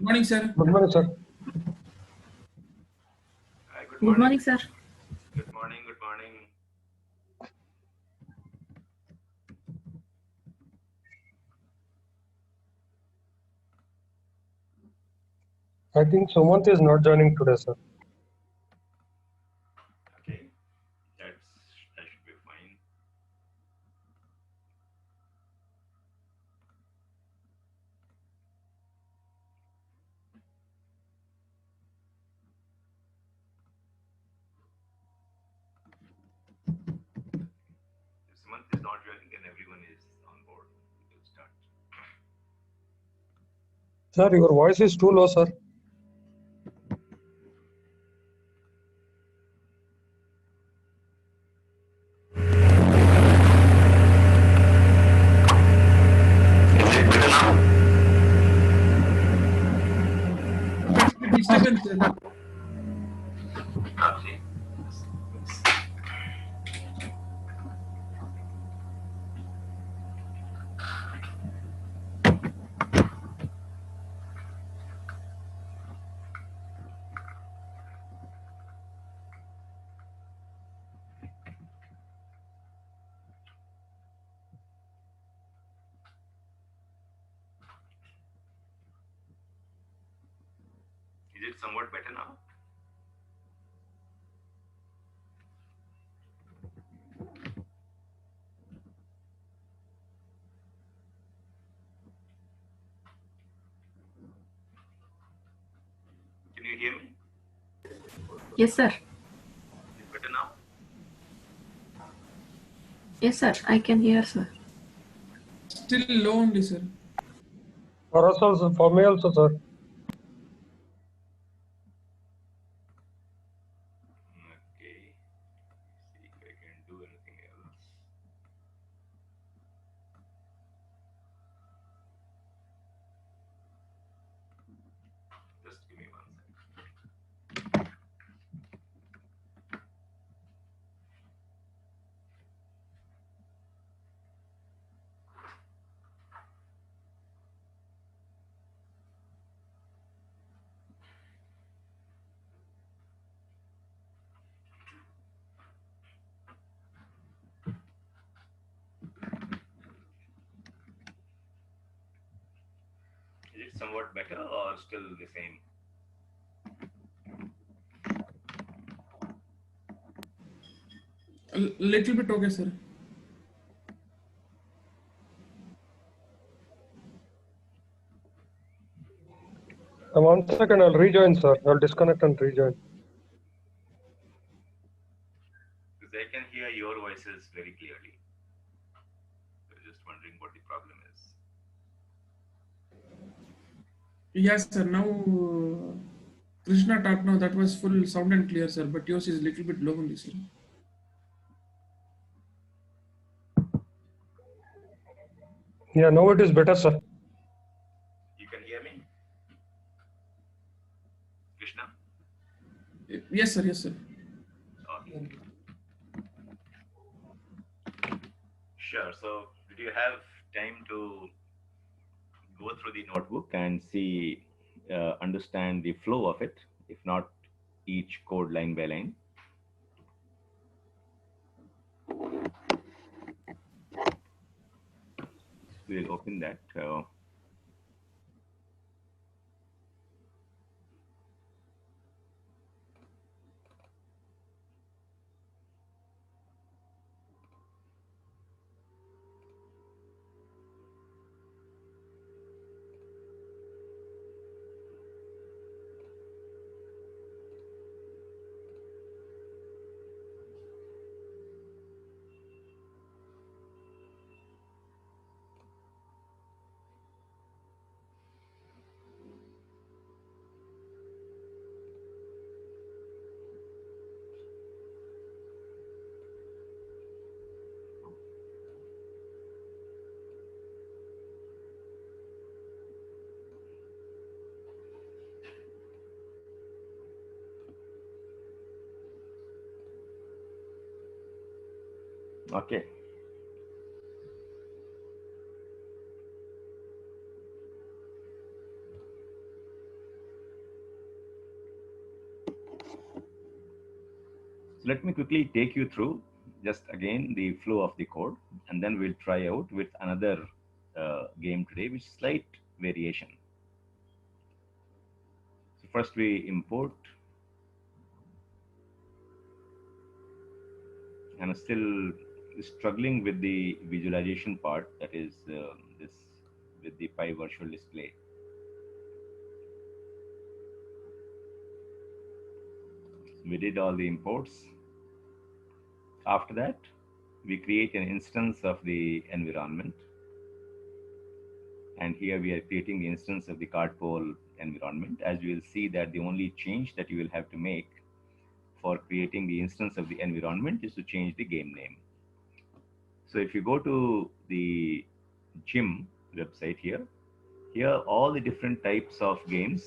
Morning, sir. Good morning, sir. Good morning, sir. Good morning. Good morning. I think Sumant is not joining today, sir. Okay, that should be fine. If Sumant is not joining, then everyone is on board. We'll start. Sir, your voice is too low, sir. Disturbance, sir. Okay. Is it somewhat better now? Can you hear me? Yes, sir. Is it better now? Yes, sir. I can hear, sir. Still low only, sir. For us also, for me also, sir. Okay. See if I can do anything else. Just give me 1 second. Is it somewhat better or still the same? A little bit okay, sir. One second, I'll rejoin, sir. I'll disconnect and rejoin. Because I can hear your voices very clearly. So just wondering what the problem is. Yes, sir. Now, Krishna talk now. That was full sound and clear, sir. But yours is little bit low only, sir. Yeah, now it is better, sir. You can hear me? Krishna? Yes, sir. Yes, sir. Okay. Sure. So, did you have time to go through the notebook and see, understand the flow of it, if not each code line by line? We'll open that. Okay. So let me quickly take you through just again the flow of the code, and then we'll try out with another game today, which is slight variation. So first we import, and I'm still struggling with the visualization part, that is this with the Pi virtual display. We did all the imports. After that, we create an instance of the environment. And here we are creating the instance of the cardpole environment. As you will see that the only change that you will have to make for creating the instance of the environment is to change the game name. So if you go to the Gym website here all the different types of games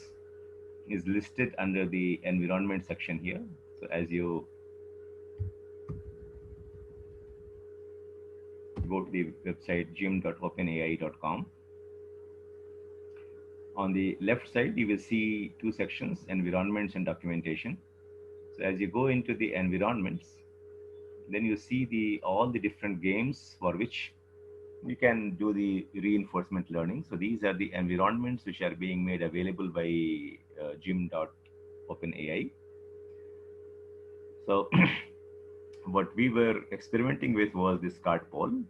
is listed under the environment section here. So as you go to the website gym.openai.com, on the left side, you will see two sections, environments and documentation. So as you go into the environments, then you see all the different games for which you can do the reinforcement learning. So these are the environments which are being made available by gym.openai. So what we were experimenting with was this cardpole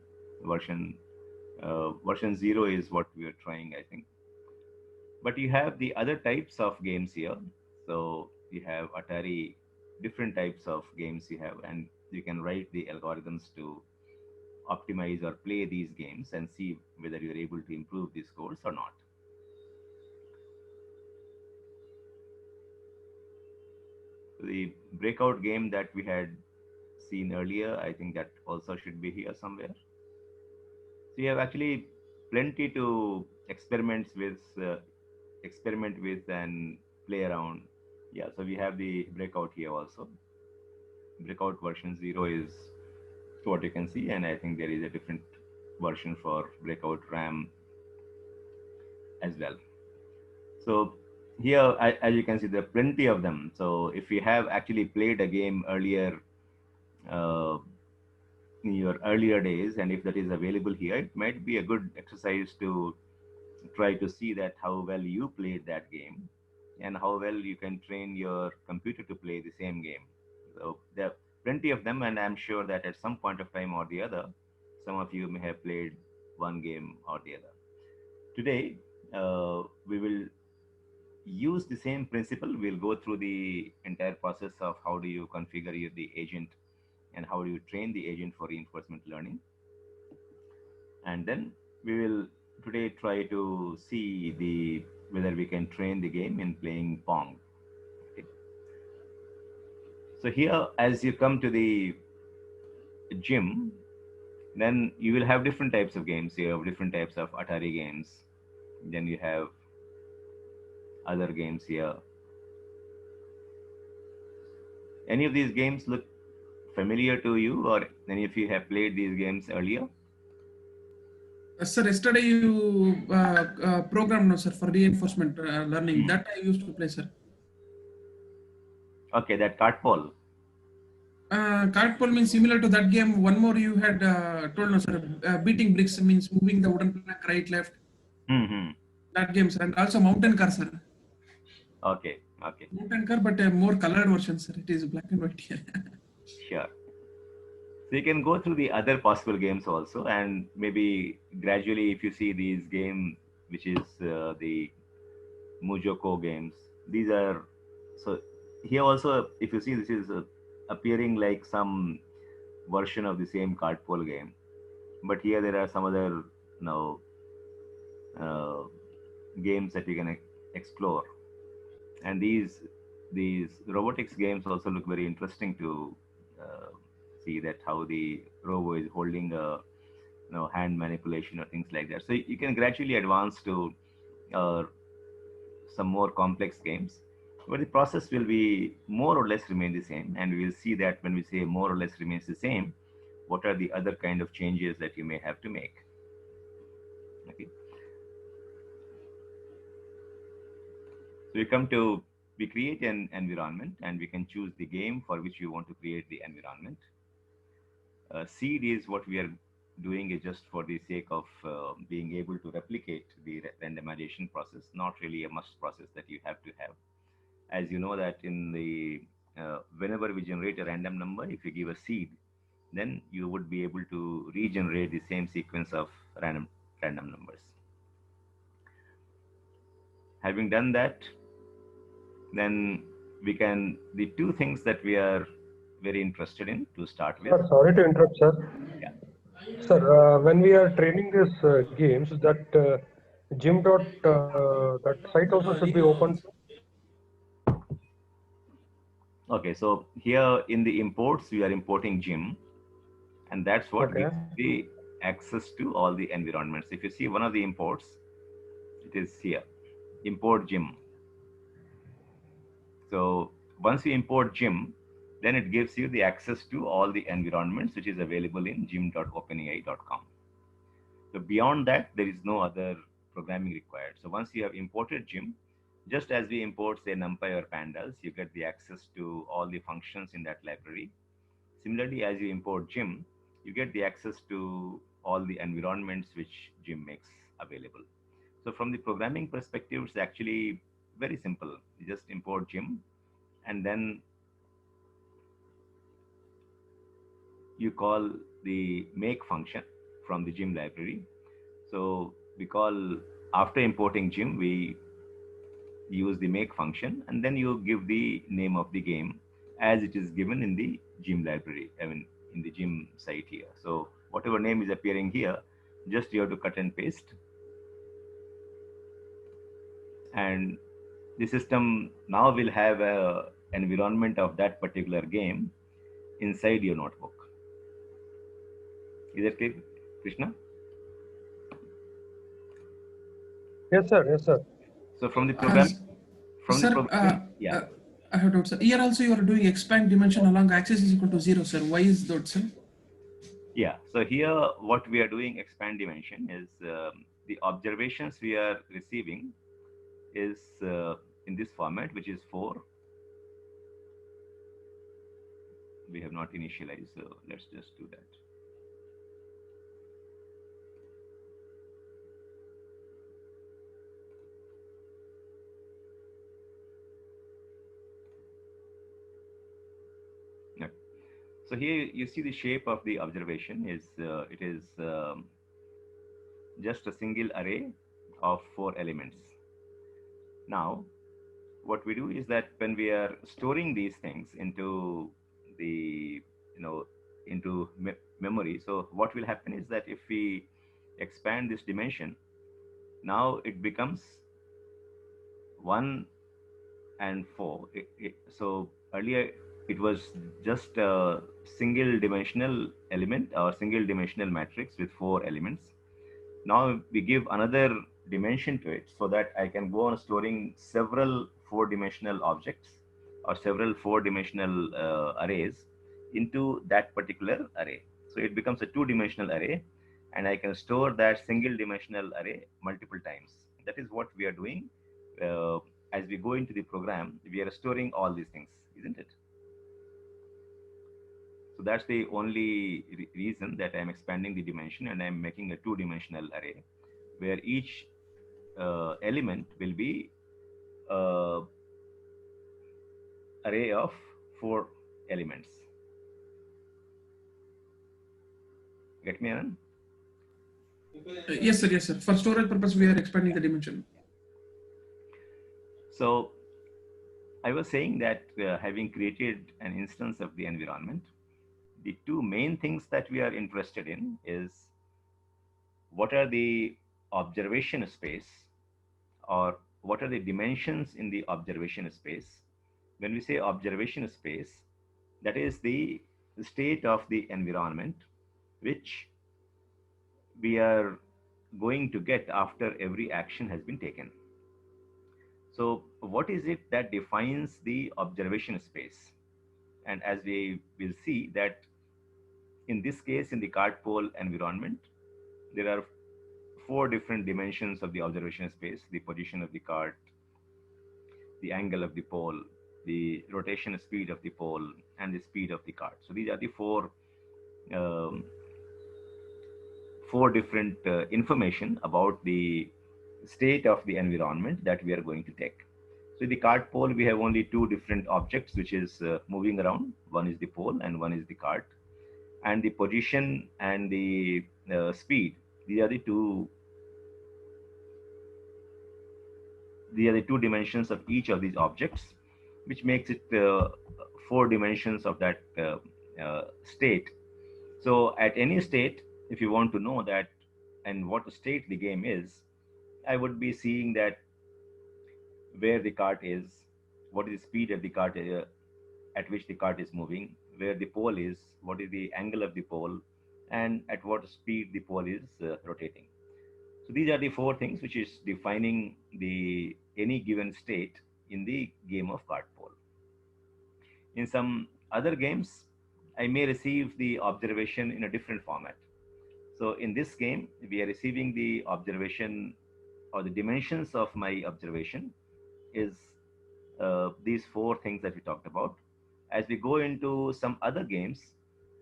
version. Version 0 is what we are trying, I think. But you have the other types of games here. So you have Atari, different types of games you have, and you can write the algorithms to optimize or play these games and see whether you're able to improve the scores or not. The breakout game that we had seen earlier, I think that also should be here somewhere. So you have actually plenty to experiment with and play around. Yeah, so we have the breakout here also. Breakout version 0 is what you can see, and I think there is a different version for breakout RAM as well. So here, as you can see, there are plenty of them. So if you have actually played a game earlier, in your earlier days, and if that is available here, it might be a good exercise to try to see that how well you played that game and how well you can train your computer to play the same game. So there are plenty of them, and I'm sure that at some point of time or the other, some of you may have played one game or the other. Today, we will use the same principle. We'll go through the entire process of how do you configure the agent and how do you train the agent for reinforcement learning. And then we will today try to see whether we can train the game in playing Pong. Okay. So here, as you come to the gym, then you will have different types of games. You have different types of Atari games. Then you have other games here. Any of these games look familiar to you, or any of you have played these games earlier? Sir, yesterday you programmed, no, sir, for reinforcement learning. That I used to play, sir. Okay, that cardpole. Cardpole means similar to that game. One more you had told, no, sir. Beating bricks means moving the wooden plank right, left. Mm-hmm. That game, sir. And also mountain car, sir. Okay, okay. Mountain car, but a more colored version, sir. It is black and white here. Sure. So you can go through the other possible games also, and maybe gradually, if you see these games, which is the Mujoko games, these are, so here also, if you see, this is appearing like some version of the same cardpole game, but here there are some other games that you can explore, and these robotics games also look very interesting to see that how the robo is holding a hand manipulation or things like that. So you can gradually advance to some more complex games, but the process will be more or less remain the same, and we will see that when we say more or less remains the same, what are the other kind of changes that you may have to make. Okay. So we come to we create an environment and we can choose the game for which we want to create the environment. Seed is what we are doing is just for the sake of being able to replicate the randomization process, not really a must process that you have to have. As you know that in the whenever we generate a random number, if you give a seed, then you would be able to regenerate the same sequence of random numbers. Having done that, then we can, the two things that we are very interested in to start with. Sir, sorry to interrupt, sir. Yeah. Sir, when we are training these games, that gym dot that site also should be open. Okay, so here in the imports, we are importing gym, and that's what Okay. gives the access to all the environments. If you see one of the imports, it is here, import gym. So once you import gym, then it gives you the access to all the environments which is available in gym.openai.com. So beyond that, there is no other programming required. So once you have imported gym, just as we import say NumPy or pandas, you get the access to all the functions in that library. Similarly, as you import gym, you get the access to all the environments which gym makes available. So from the programming perspective, it's actually very simple. You just import gym, and then you call the make function from the gym library. So we call, after importing gym, we use the make function, and then you give the name of the game as it is given in the gym library, I mean in the gym site here. So whatever name is appearing here, just you have to cut and paste, and the system now will have a environment of that particular game inside your notebook. Is that clear, Krishna? Yes, sir. Yes, sir. So from the program, Sir, yeah. I have doubt, sir. Here also you are doing expand dimension along axis is equal to 0, sir. Why is that, sir? Yeah, so here what we are doing expand dimension is the observations we are receiving is in this format, which is 4. We have not initialized, so let's just do that. Yeah. So here you see the shape of the observation is it is just a single array of 4 elements. Now, what we do is that when we are storing these things into the, into memory, so what will happen is that if we expand this dimension, now it becomes 1 and 4. So earlier it was just a single dimensional element or single dimensional matrix with 4 elements. Now we give another dimension to it so that I can go on storing several 4-dimensional objects or several 4-dimensional arrays into that particular array. So it becomes a 2-dimensional array, and I can store that single dimensional array multiple times. That is what we are doing. As we go into the program, we are storing all these things, isn't it? So that's the only reason that I'm expanding the dimension and I'm making a 2-dimensional array where each element will be array of 4 elements. Get me, Anand? Yes, sir. Yes, sir. For storage purpose, we are expanding the dimension. So I was saying that having created an instance of the environment, the 2 main things that we are interested in is what are the observation space, or what are the dimensions in the observation space. When we say observation space, that is the state of the environment which we are going to get after every action has been taken. So what is it that defines the observation space? And as we will see that in this case, in the cart pole environment, there are 4 different dimensions of the observation space: the position of the cart, the angle of the pole, the rotation speed of the pole, and the speed of the cart. So these are the um, four different information about the state of the environment that we are going to take. So the cart pole, we have only two different objects which is moving around. One is the pole and one is the cart. And the position and the speed, these are the two dimensions of each of these objects, which makes it four dimensions of that state. So at any state, if you want to know that and what state the game is, I would be seeing that where the cart is, what is the speed of the cart at which the cart is moving, where the pole is, what is the angle of the pole, and at what speed the pole is rotating. So these are the four things which is defining the any given state in the game of cart pole. In some other games, I may receive the observation in a different format. So in this game, we are receiving the observation or the dimensions of my observation is these four things that we talked about. As we go into some other games,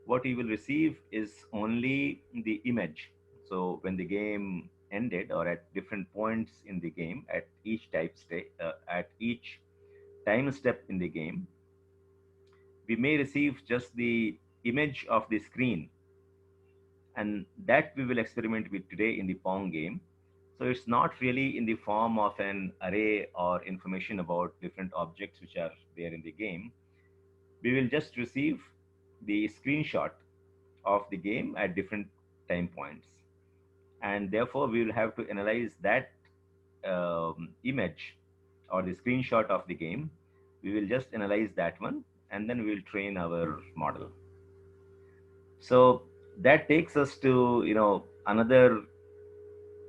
what you will receive is only the image. So when the game ended or at different points in the game, at each at each time step in the game, we may receive just the image of the screen, and that we will experiment with today in the Pong game. So it's not really in the form of an array or information about different objects which are there in the game. We will just receive the screenshot of the game at different time points. And therefore, we will have to analyze that image or the screenshot of the game. We will just analyze that one, and then we will train our model. So that takes us to another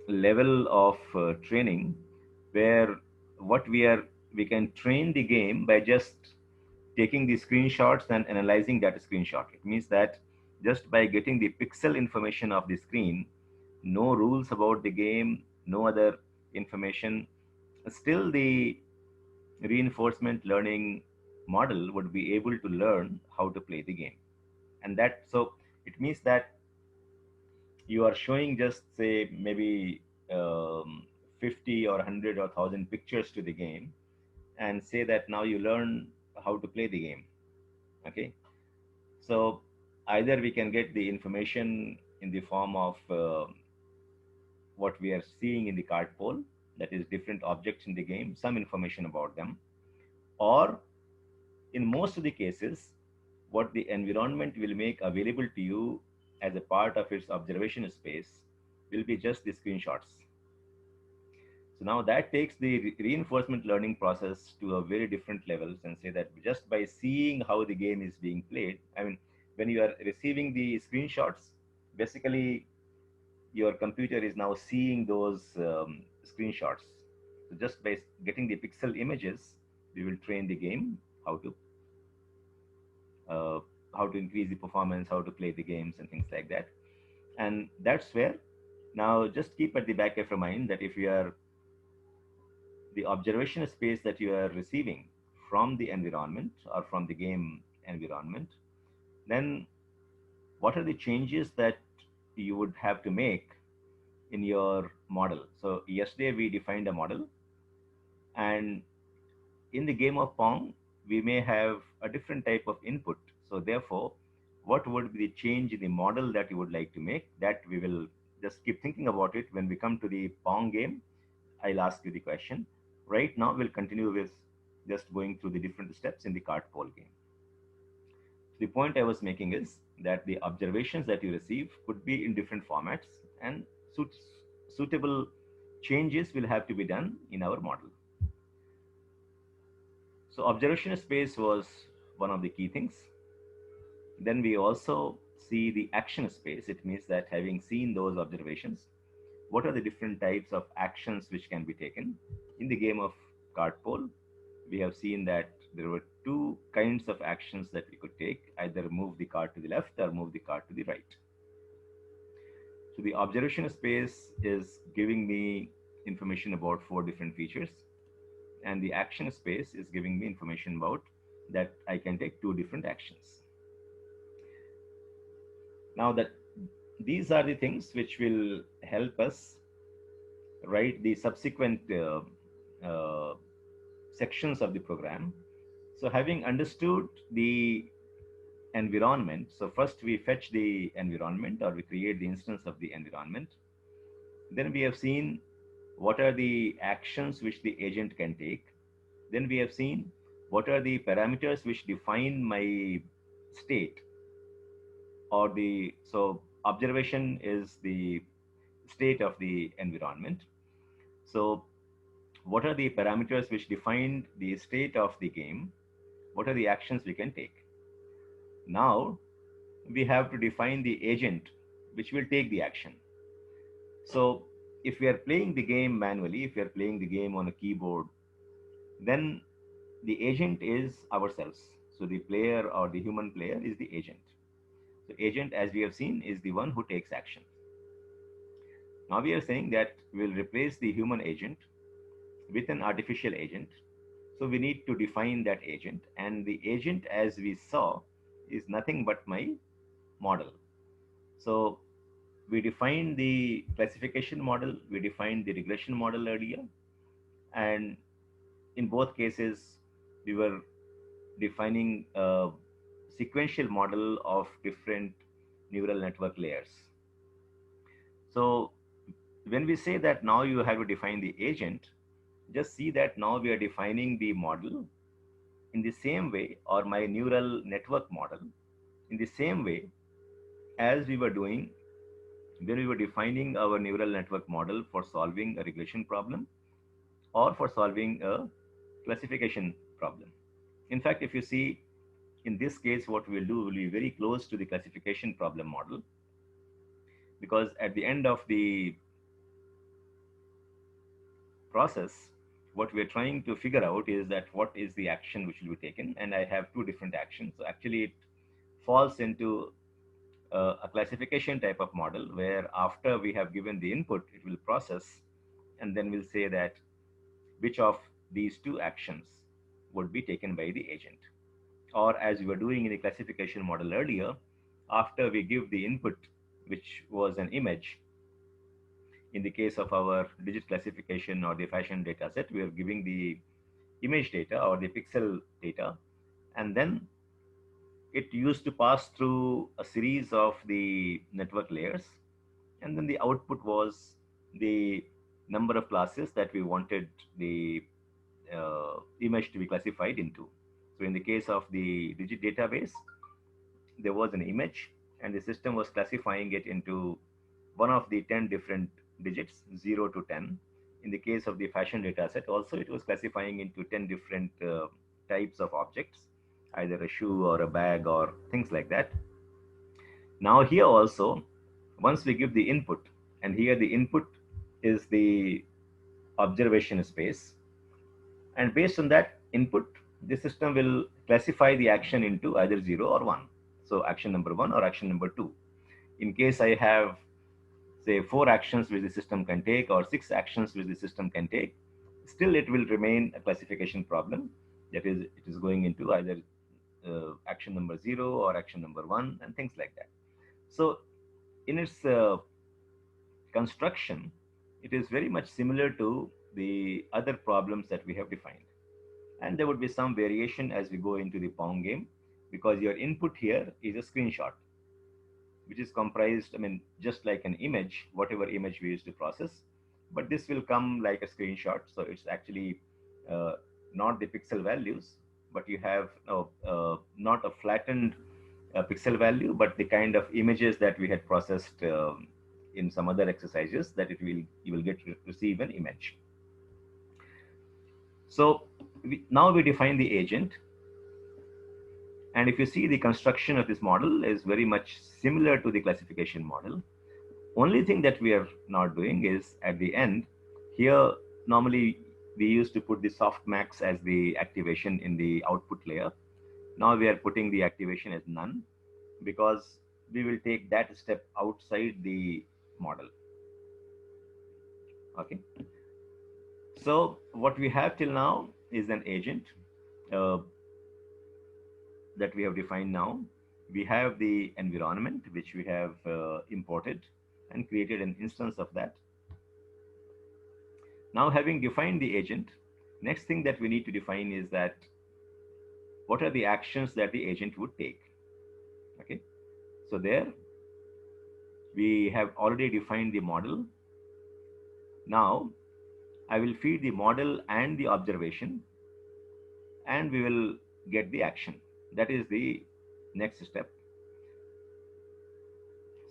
level of training, where we can train the game by just taking the screenshots and analyzing that screenshot. It means that just by getting the pixel information of the screen, no rules about the game, no other information, still the reinforcement learning model would be able to learn how to play the game. And so it means that you are showing just say maybe 50 or 100 or 1,000 pictures to the game and say that now you learn how to play the game. Okay, so either we can get the information in the form of what we are seeing in the card pole, that is different objects in the game, some information about them, or in most of the cases, what the environment will make available to you as a part of its observation space will be just the screenshots. So now that takes the reinforcement learning process to a very different levels, and say that just by seeing how the game is being played, I mean, when you are receiving the screenshots, basically your computer is now seeing those screenshots. So just by getting the pixel images, we will train the game how to increase the performance, how to play the games and things like that. And that's where now just keep at the back of your mind that if you are the observation space that you are receiving from the environment or from the game environment, then what are the changes that you would have to make in your model? So yesterday we defined a model, and in the game of Pong, we may have a different type of input. So therefore, what would be the change in the model that you would like to make? That we will just keep thinking about it. When we come to the Pong game, I'll ask you the question. Right now, we'll continue with just going through the different steps in the card pole game. The point I was making is that the observations that you receive could be in different formats, and suitable changes will have to be done in our model. So observation space was one of the key things. Then we also see the action space. It means that having seen those observations, what are the different types of actions which can be taken? In the game of card pole, we have seen that there were two kinds of actions that we could take, either move the card to the left or move the card to the right. So the observation space is giving me information about four different features. And and the action space is giving me information about that I can take 2 different actions. Now that these are the things which will help us write the subsequent sections of the program. So having understood the environment, so first we fetch the environment, or we create the instance of the environment. Then we have seen what are the actions which the agent can take. Then we have seen what are the parameters which define my state, or the, so observation is the state of the environment. So what are the parameters which define the state of the game? What are the actions we can take? Now we have to define the agent which will take the action. So if we are playing the game manually, if we are playing the game on a keyboard, then the agent is ourselves. So the player or the human player is the agent. So agent, as we have seen, is the one who takes action. Now we are saying that we'll replace the human agent with an artificial agent. So we need to define that agent, and the agent, as we saw, is nothing but my model. So we defined the classification model, we defined the regression model earlier, and in both cases we were defining a sequential model of different neural network layers. So when we say that now you have to define the agent, just see that now we are defining the model in the same way, or my neural network model in the same way as we were doing when we were defining our neural network model for solving a regression problem or for solving a classification problem. In fact, if you see, in this case, what we'll do will be very close to the classification problem model, because at the end of the process, what we're trying to figure out is that what is the action which will be taken, and I have 2 different actions. So actually it falls into a classification type of model, where after we have given the input, it will process, and then we'll say that which of these 2 actions would be taken by the agent. Or as we were doing in the classification model earlier, after we give the input, which was an image, in the case of our digit classification or the fashion data set, we are giving the image data or the pixel data, and then it used to pass through a series of the network layers, and then the output was the number of classes that we wanted the image to be classified into. So in the case of the digit database, there was an image, and the system was classifying it into one of the 10 different digits, 0 to 10. In the case of the fashion data set, also it was classifying into 10 different types of objects, either a shoe or a bag or things like that. Now here also, once we give the input, and here the input is the observation space, and based on that input, the system will classify the action into either 0 or 1. So action number 1 or action number 2. In case I have, say, 4 actions which the system can take, or 6 actions which the system can take, still it will remain a classification problem. That is, it is going into either action number 0 or action number 1 and things like that. So in its construction, it is very much similar to the other problems that we have defined. And there would be some variation as we go into the Pong game, because your input here is a screenshot, which is comprised, I mean, just like an image, whatever image we use to process, but this will come like a screenshot. So it's actually not the pixel values, but you have not a flattened pixel value, but the kind of images that we had processed in some other exercises, that you will get to receive an image. So now we define the agent. And if you see, the construction of this model is very much similar to the classification model. Only thing that we are not doing is at the end here, normally we used to put the softmax as the activation in the output layer. Now we are putting the activation as none, because we will take that step outside the model. Okay. So what we have till now is an agent uh, that we have defined now. We have the environment, which we have imported and created an instance of that. Now, having defined the agent, next thing that we need to define is that what are the actions that the agent would take. Okay, so there we have already defined the model. Now I will feed the model and the observation, and we will get the action. That is the next step.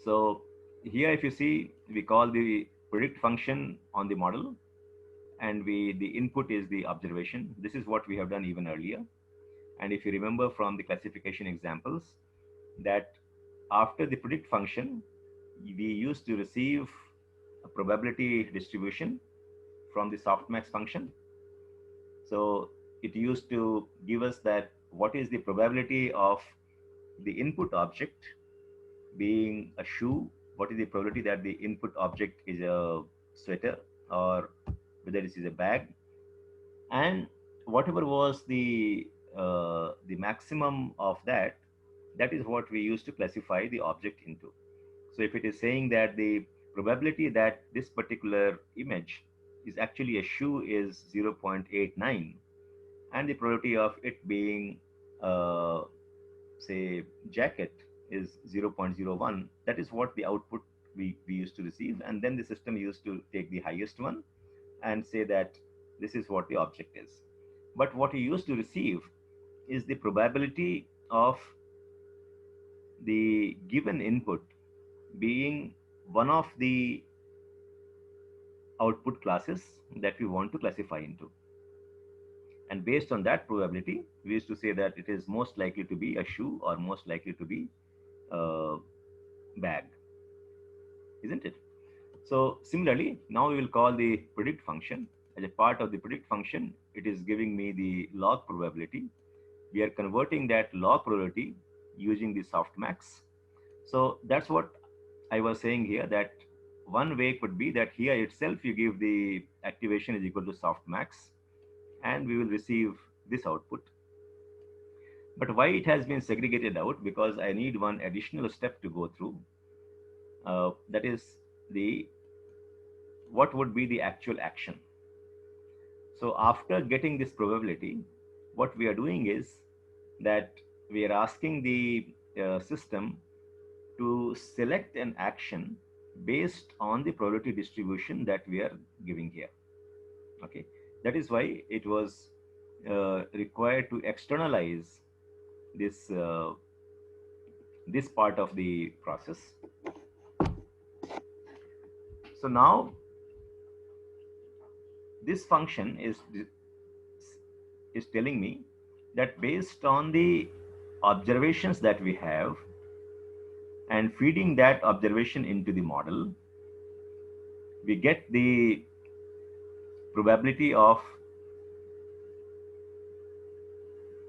So here, if you see, we call the predict function on the model, and the input is the observation. This is what we have done even earlier. And if you remember from the classification examples, that after the predict function, we used to receive a probability distribution from the softmax function. So it used to give us that what is the probability of the input object being a shoe, what is the probability that the input object is a sweater, or whether this is a bag, and whatever was the maximum of that, that is what we use to classify the object into. So if it is saying that the probability that this particular image is actually a shoe is 0.89, and the probability of it being say jacket is 0.01, that is what the output we used to receive. And then the system used to take the highest one and say that this is what the object is. But what you used to receive is the probability of the given input being one of the output classes that we want to classify into. And based on that probability, we used to say that it is most likely to be a shoe or most likely to be a bag, isn't it? So similarly, now we will call the predict function. As a part of the predict function, it is giving me the log probability. We are converting that log probability using the softmax. So that's what I was saying here, that one way could be that here itself you give the activation is equal to softmax, and we will receive this output. But why it has been segregated out? Because I need one additional step to go through. That is what would be the actual action. So after getting this probability, what we are doing is that we are asking the system to select an action based on the probability distribution that we are giving here. Okay, that is why it was required to externalize this this part of the process. So now this function is telling me that based on the observations that we have and feeding that observation into the model, we get the probability of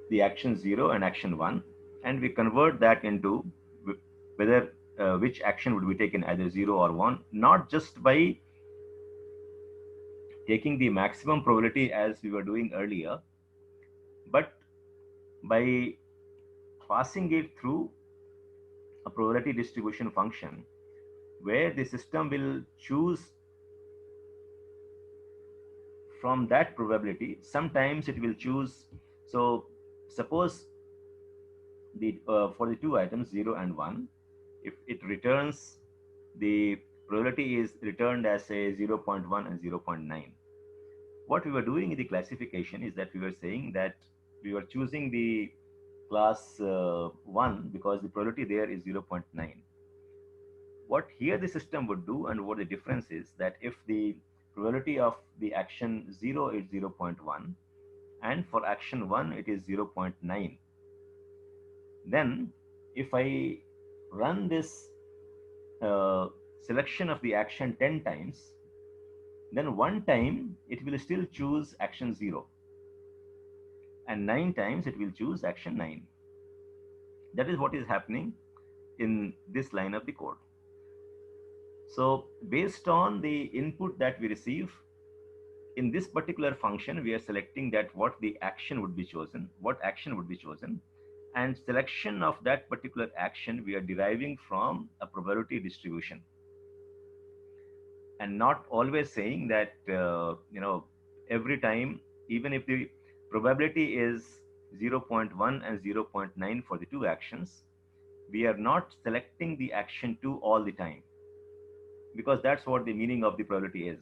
the action 0 and action 1, and we convert that into whether which action would be taken, either 0 or 1, not just by taking the maximum probability as we were doing earlier, but by passing it through a probability distribution function where the system will choose from that probability. Sometimes it will choose, so suppose the for the two items 0 and 1, if it returns, the probability is returned as say 0.1 and 0.9. What we were doing in the classification is that we were saying that we were choosing the class 1 because the probability there is 0.9. What here the system would do, and what the difference is, that if the probability of the action 0 is 0.1 and for action 1 it is 0.9, then if I run this selection of the action 10 times, then one time it will still choose action 0, and 9 times it will choose action 9. That is what is happening in this line of the code. So based on the input that we receive in this particular function, we are selecting that what the action would be chosen, what action would be chosen, and selection of that particular action we are deriving from a probability distribution, and not always saying that every time, even if the probability is 0.1 and 0.9 for the two actions, we are not selecting the action 2 all the time, because that's what the meaning of the probability is.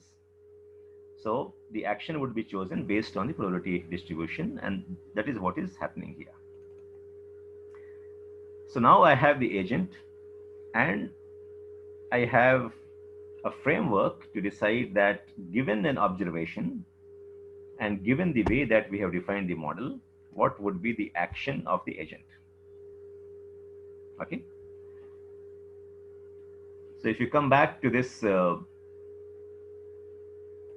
So the action would be chosen based on the probability distribution, and that is what is happening here. So now I have the agent, and I have a framework to decide that given an observation and given the way that we have defined the model, what would be the action of the agent. Okay. So if you come back to this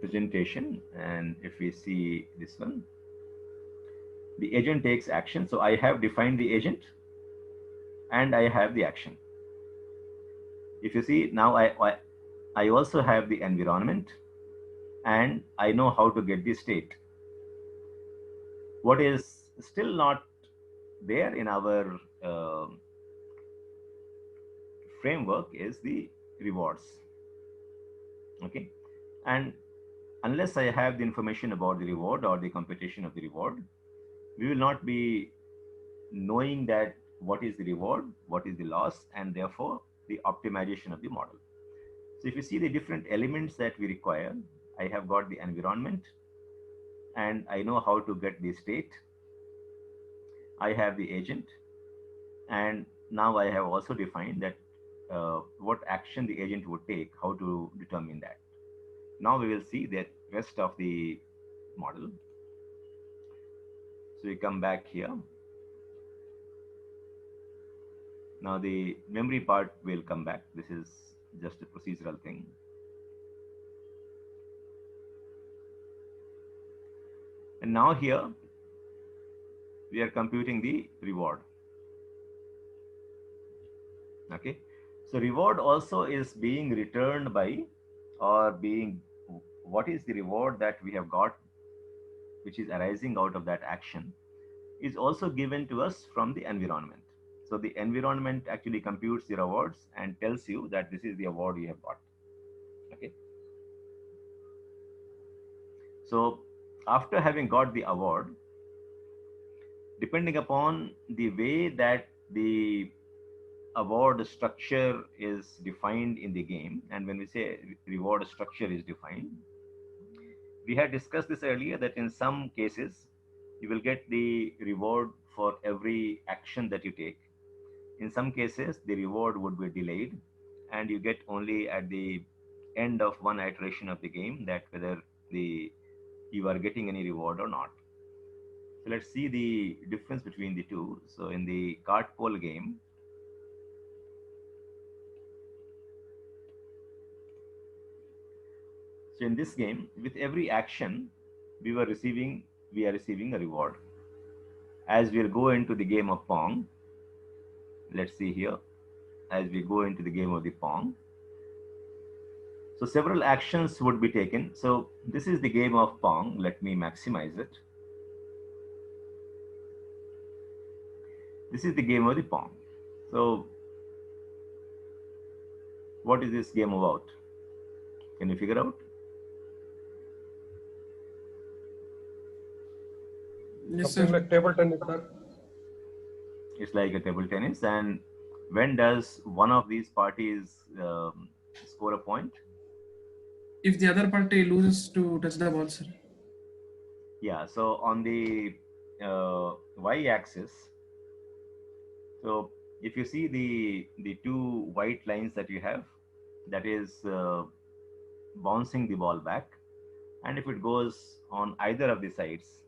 presentation, and if we see this one, the agent takes action. So I have defined the agent and I have the action. If you see now, I also have the environment, and I know how to get the state. What is still not there in our framework is the rewards. Okay, and unless I have the information about the reward or the computation of the reward, we will not be knowing that what is the reward, what is the loss, and therefore the optimization of the model. So if you see the different elements that we require, I have got the environment, and I know how to get the state. I have the agent, and now I have also defined that what action the agent would take, how to determine that. Now we will see the rest of the model. So we come back here. Now the memory part will come back. This is just a procedural thing. And now here we are computing the reward. Okay, so reward also is being returned by, or being, what is the reward that we have got, which is arising out of that action, is also given to us from the environment. So the environment actually computes the rewards and tells you that this is the award you have got. Okay, so after having got the award, depending upon the way that the award structure is defined in the game, and when we say reward structure is defined, we had discussed this earlier, that in some cases you will get the reward for every action that you take. In some cases the reward would be delayed, and you get only at the end of one iteration of the game that whether you are getting any reward or not. So let's see the difference between the two. So in the card pull game, so in this game, with every action, we are receiving a reward. As we'll go into the game of Pong, let's see here, as we go into the game of the Pong, so several actions would be taken. So this is the game of Pong. Let me maximize it. This is the game of the Pong. So what is this game about? Can you figure out? Yes, Something sir. like table tennis, sir. It's like a table tennis. And when does one of these parties score a point? If the other party loses to touch the ball, sir. Yeah, so on the y-axis, so if you see the two white lines that you have, that is bouncing the ball back, and if it goes on either of the sides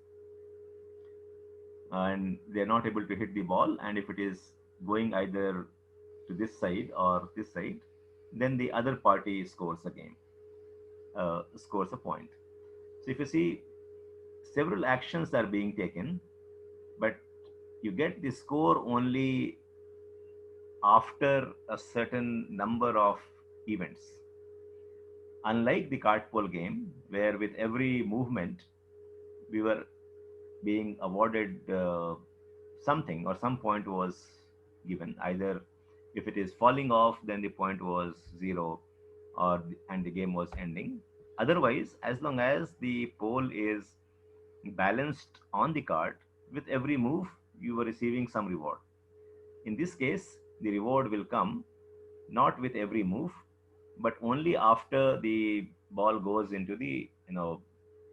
and they're not able to hit the ball, and if it is going either to this side or this side, then the other party scores a game, scores a point. So if you see, several actions are being taken, but you get the score only after a certain number of events. Unlike the card pull game, where with every movement we were being awarded something, or some point was given. Either if it is falling off, then the point was zero, and the game was ending. Otherwise, as long as the pole is balanced on the card, with every move you were receiving some reward. In this case, the reward will come not with every move, but only after the ball goes into the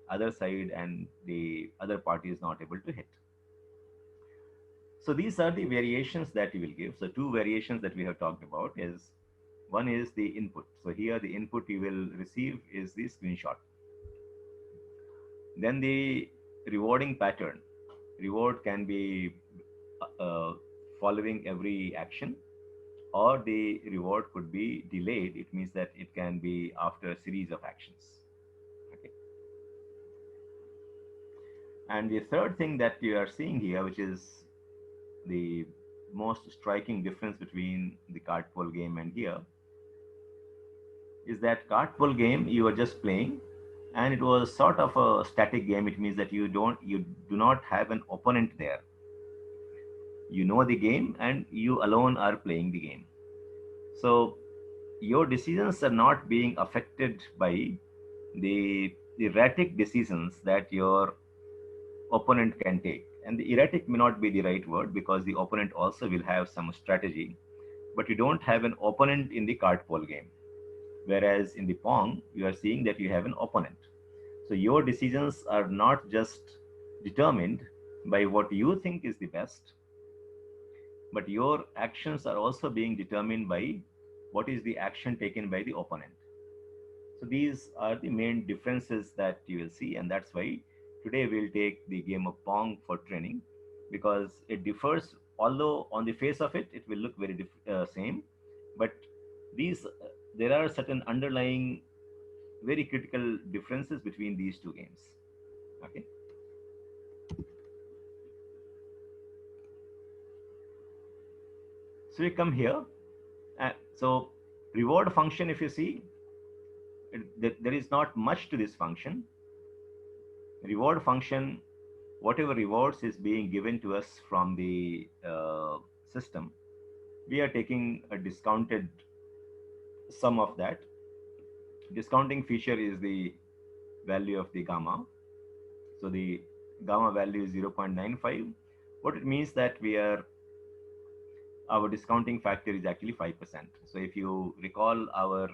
other side and the other party is not able to hit. So these are the variations that you will give. So two variations that we have talked about is, one is the input. So here the input you will receive is the screenshot. Then the rewarding pattern. Reward can be following every action, or the reward could be delayed. It means that it can be after a series of actions. Okay. And the third thing that you are seeing here, which is the most striking difference between the card pull game and here, is that card pull game you are just playing, and it was sort of a static game. It means that you do not have an opponent there. You know the game and you alone are playing the game. So your decisions are not being affected by the erratic decisions that your opponent can take. And the erratic may not be the right word, because the opponent also will have some strategy, but you don't have an opponent in the card pull game. Whereas in the Pong, you are seeing that you have an opponent. So your decisions are not just determined by what you think is the best, but your actions are also being determined by what is the action taken by the opponent. So these are the main differences that you will see, and that's why today we'll take the game of Pong for training, because it differs. Although on the face of it, it will look very same, but there are certain underlying, very critical differences between these two games. Okay. So we come here. So reward function, if you see, there is not much to this function. Reward function, whatever rewards is being given to us from the system, we are taking a discounted sum of that. Discounting feature is the value of the gamma. So the gamma value is 0.95. What it means that our discounting factor is actually 5%. So if you recall our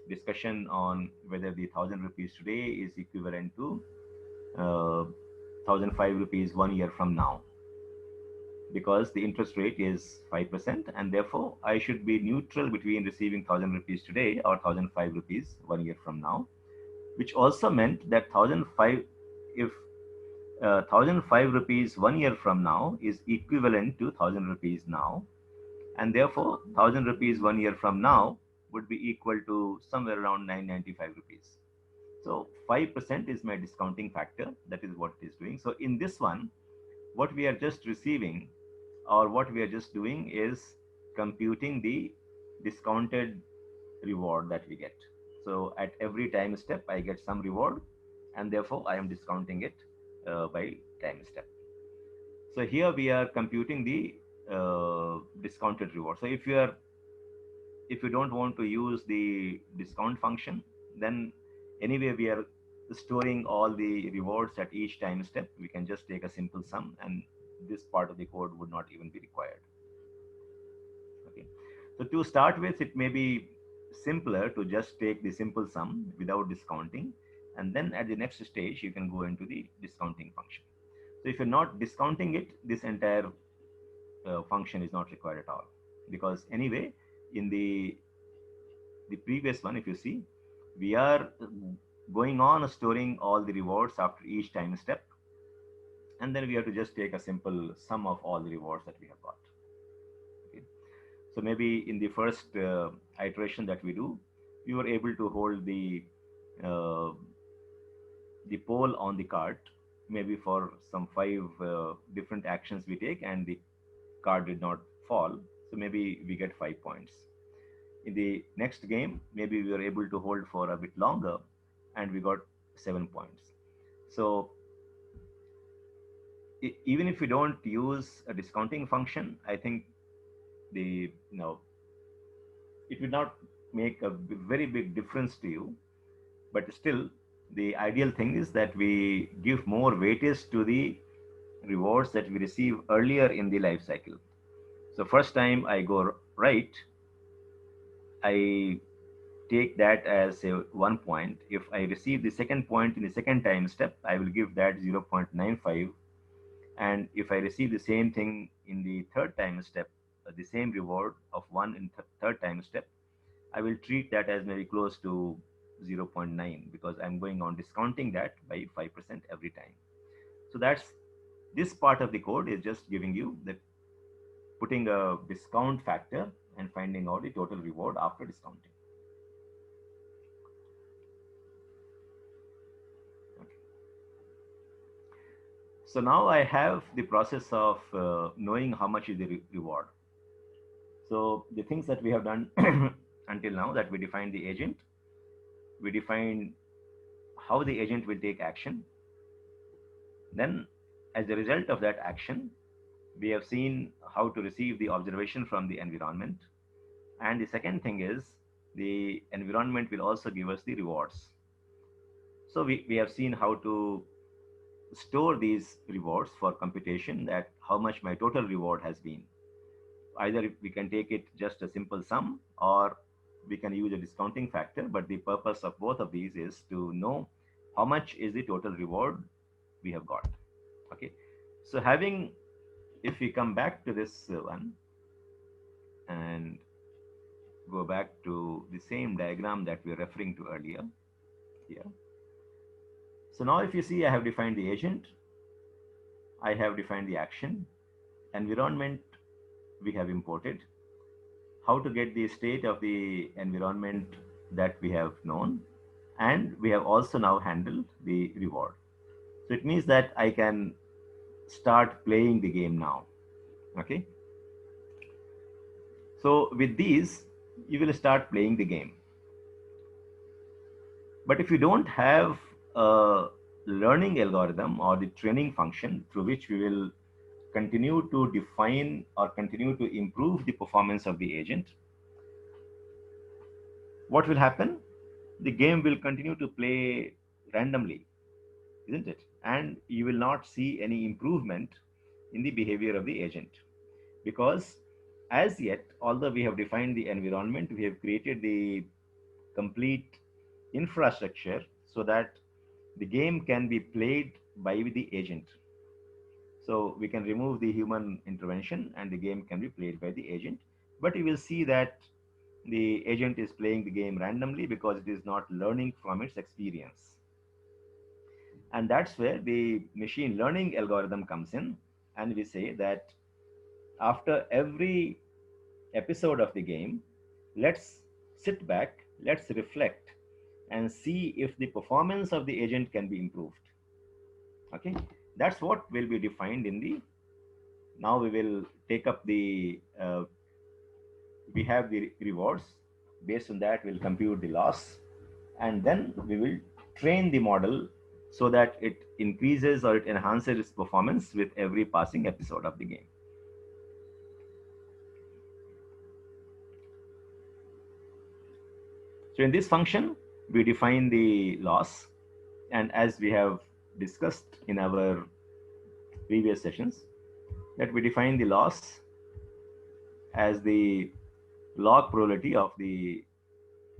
discussion on whether the 1,000 rupees today is equivalent to 1,005 rupees 1 year from now, because the interest rate is 5%, and therefore I should be neutral between receiving 1,000 rupees today or 1,005 rupees 1 year from now, which also meant that 1,005, if 1,005 rupees 1 year from now is equivalent to 1,000 rupees now, and therefore 1,000 rupees 1 year from now would be equal to somewhere around 995 rupees. So 5% is my discounting factor. That is what it is doing. So in this one, what we are just receiving, or what we are just doing, is computing the discounted reward that we get. So at every time step, I get some reward, and therefore I am discounting it by time step. So here we are computing the discounted reward. So if you don't want to use the discount function, then anyway we are storing all the rewards at each time step. We can just take a simple sum, and this part of the code would not even be required. Okay. So to start with, it may be simpler to just take the simple sum without discounting, and then at the next stage you can go into the discounting function. So if you're not discounting it, this entire function is not required at all, because anyway in the previous one, if you see, we are going on storing all the rewards after each time step, and then we have to just take a simple sum of all the rewards that we have got. Okay. So maybe in the first iteration that we do, we were able to hold the pole on the cart, maybe for some 5 different actions we take, and the card did not fall, so maybe we get 5 points. In the next game, maybe we were able to hold for a bit longer and we got 7 points. So even if we don't use a discounting function, I think it will not make a very big difference to you. But still, the ideal thing is that we give more weightage to the rewards that we receive earlier in the life cycle. So first time I go right, I take that as a 1 point. If I receive the second point in the second time step, I will give that 0.95. And if I receive the same thing in the third time step, the same reward of 1 in third time step, I will treat that as maybe close to 0.9 because I'm going on discounting that by 5% every time. So this part of the code is just giving you the putting a discount factor and finding out the total reward after discounting. Okay. So now I have the process of knowing how much is the reward. So the things that we have done until now, that we define the agent, we define how the agent will take action. Then as a result of that action, we have seen how to receive the observation from the environment. And the second thing is the environment will also give us the rewards. So we have seen how to store these rewards for computation, that how much my total reward has been. Either we can take it just a simple sum or we can use a discounting factor, but the purpose of both of these is to know how much is the total reward we have got. Okay, so if we come back to this one and go back to the same diagram that we were referring to earlier here. So now if you see, I have defined the agent, I have defined the action, environment we have imported, how to get the state of the environment that we have known, and we have also now handled the reward. So it means that I can start playing the game now. Okay. So with these, you will start playing the game. But if you don't have a learning algorithm or the training function through which we will continue to define or continue to improve the performance of the agent, what will happen? The game will continue to play randomly, isn't it? And you will not see any improvement in the behavior of the agent, because as yet, although we have defined the environment, we have created the complete infrastructure so that the game can be played by the agent. So we can remove the human intervention and the game can be played by the agent. But you will see that the agent is playing the game randomly because it is not learning from its experience. And that's where the machine learning algorithm comes in. And we say that after every episode of the game, let's sit back, let's reflect and see if the performance of the agent can be improved. Okay, that's what will be defined in the, now we will take up the, we have the rewards. Based on that, we'll compute the loss, and then we will train the model so that it increases or it enhances its performance with every passing episode of the game. So in this function, we define the loss, and as we have discussed in our previous sessions, that we define the loss as the log probability of the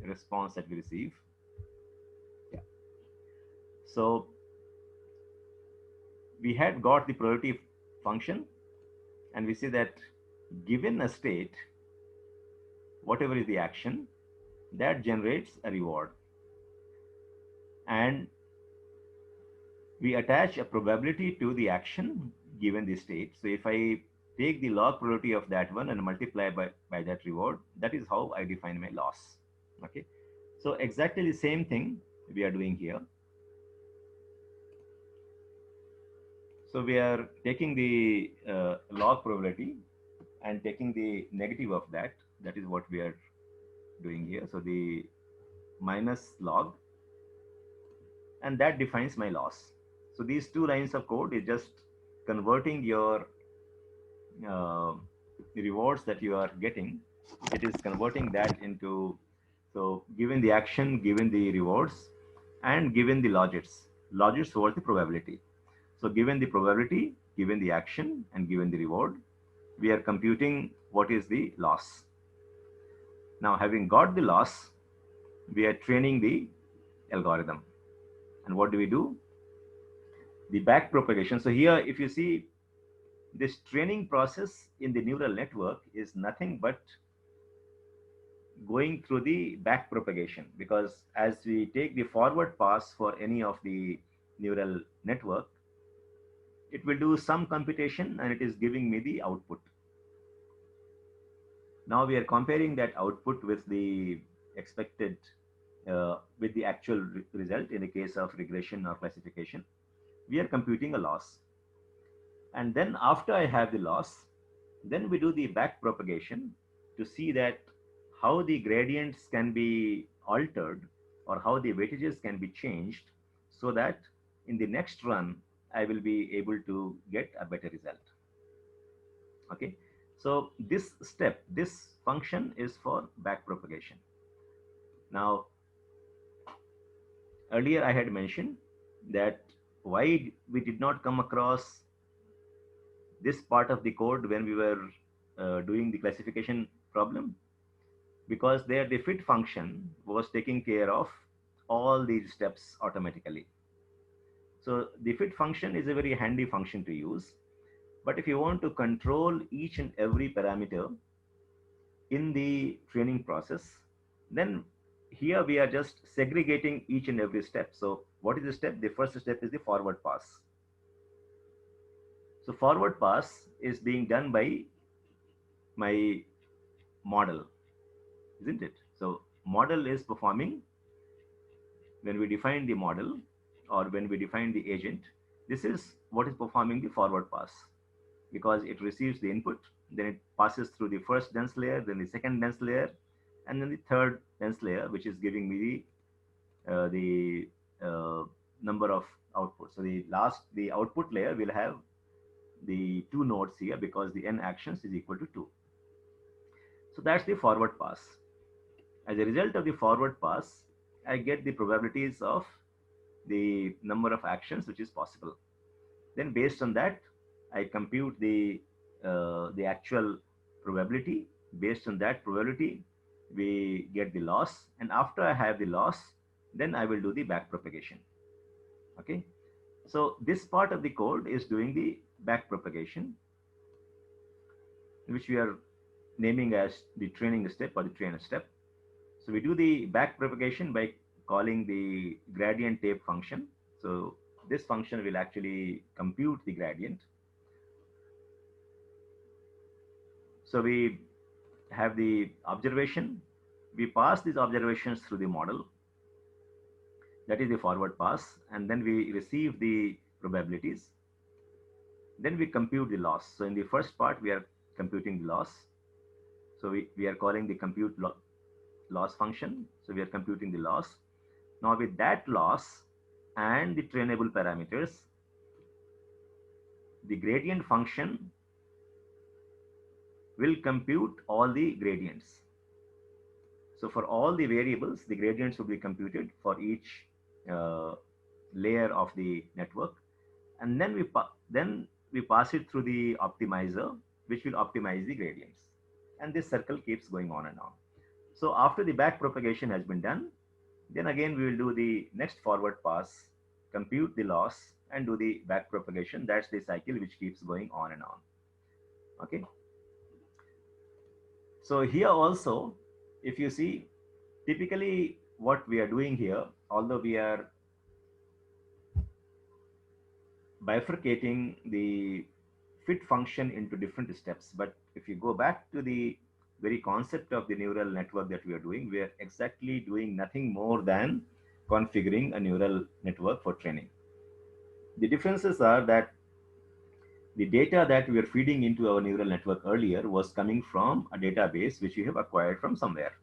response that we receive. Yeah. So we had got the probability function, and we say that given a state, whatever is the action, that generates a reward. And we attach a probability to the action given the state. So if I take the log probability of that one and multiply by that reward, that is how I define my loss. Okay. So exactly the same thing we are doing here. So we are taking the log probability and taking the negative of that. That is what we are doing here. So the minus log, and that defines my loss. So these two lines of code is just converting your rewards that you are getting. It is converting that into, so given the action, given the rewards, and given the logits. Logits was the probability. So given the probability, given the action, and given the reward, we are computing what is the loss. Now, having got the loss, we are training the algorithm. And what do we do? The back propagation. So here, if you see, this training process in the neural network is nothing but going through the back propagation, because as we take the forward pass for any of the neural network, it will do some computation and it is giving me the output. Now we are comparing that output with the expected, with the actual result in the case of regression or classification. We are computing a loss. And then after I have the loss, then we do the back propagation to see that how the gradients can be altered or how the weightages can be changed so that in the next run, I will be able to get a better result. Okay. So this step, this function is for back propagation. Now, earlier I had mentioned that why we did not come across this part of the code when we were doing the classification problem, because there the fit function was taking care of all these steps automatically. So the fit function is a very handy function to use. But if you want to control each and every parameter in the training process, then here we are just segregating each and every step. So what is the step? The first step is the forward pass. So forward pass is being done by my model, isn't it? So model is performing, when we define the model or when we define the agent, this is what is performing the forward pass, because it receives the input, then it passes through the first dense layer, then the second dense layer, and then the third dense layer, which is giving me the number of outputs. So the output layer will have the 2 nodes here because the n actions is equal to 2. So that's the forward pass. As a result of the forward pass, I get the probabilities of the number of actions which is possible. Then based on that, I compute the actual probability. Based on that probability, we get the loss. And after I have the loss, then I will do the back propagation. Okay. So this part of the code is doing the back propagation, which we are naming as the training step or the trainer step. So we do the back propagation by calling the gradient tape function. So this function will actually compute the gradient. So we have the observation. We pass these observations through the model. That is the forward pass. And then we receive the probabilities. Then we compute the loss. So in the first part, we are computing the loss. So we are calling the compute loss function. So we are computing the loss. Now with that loss and the trainable parameters, the gradient function will compute all the gradients. So for all the variables, the gradients will be computed for each layer of the network. And then we pass it through the optimizer, which will optimize the gradients. And this circle keeps going on and on. So after the back propagation has been done, then again we will do the next forward pass, compute the loss, and do the back propagation. That's the cycle which keeps going on and on. Okay. So here also, if you see, typically what we are doing here, although we are bifurcating the fit function into different steps, but if you go back to the very concept of the neural network that we are doing, we are exactly doing nothing more than configuring a neural network for training. The differences are that the data that we are feeding into our neural network earlier was coming from a database which we have acquired from somewhere.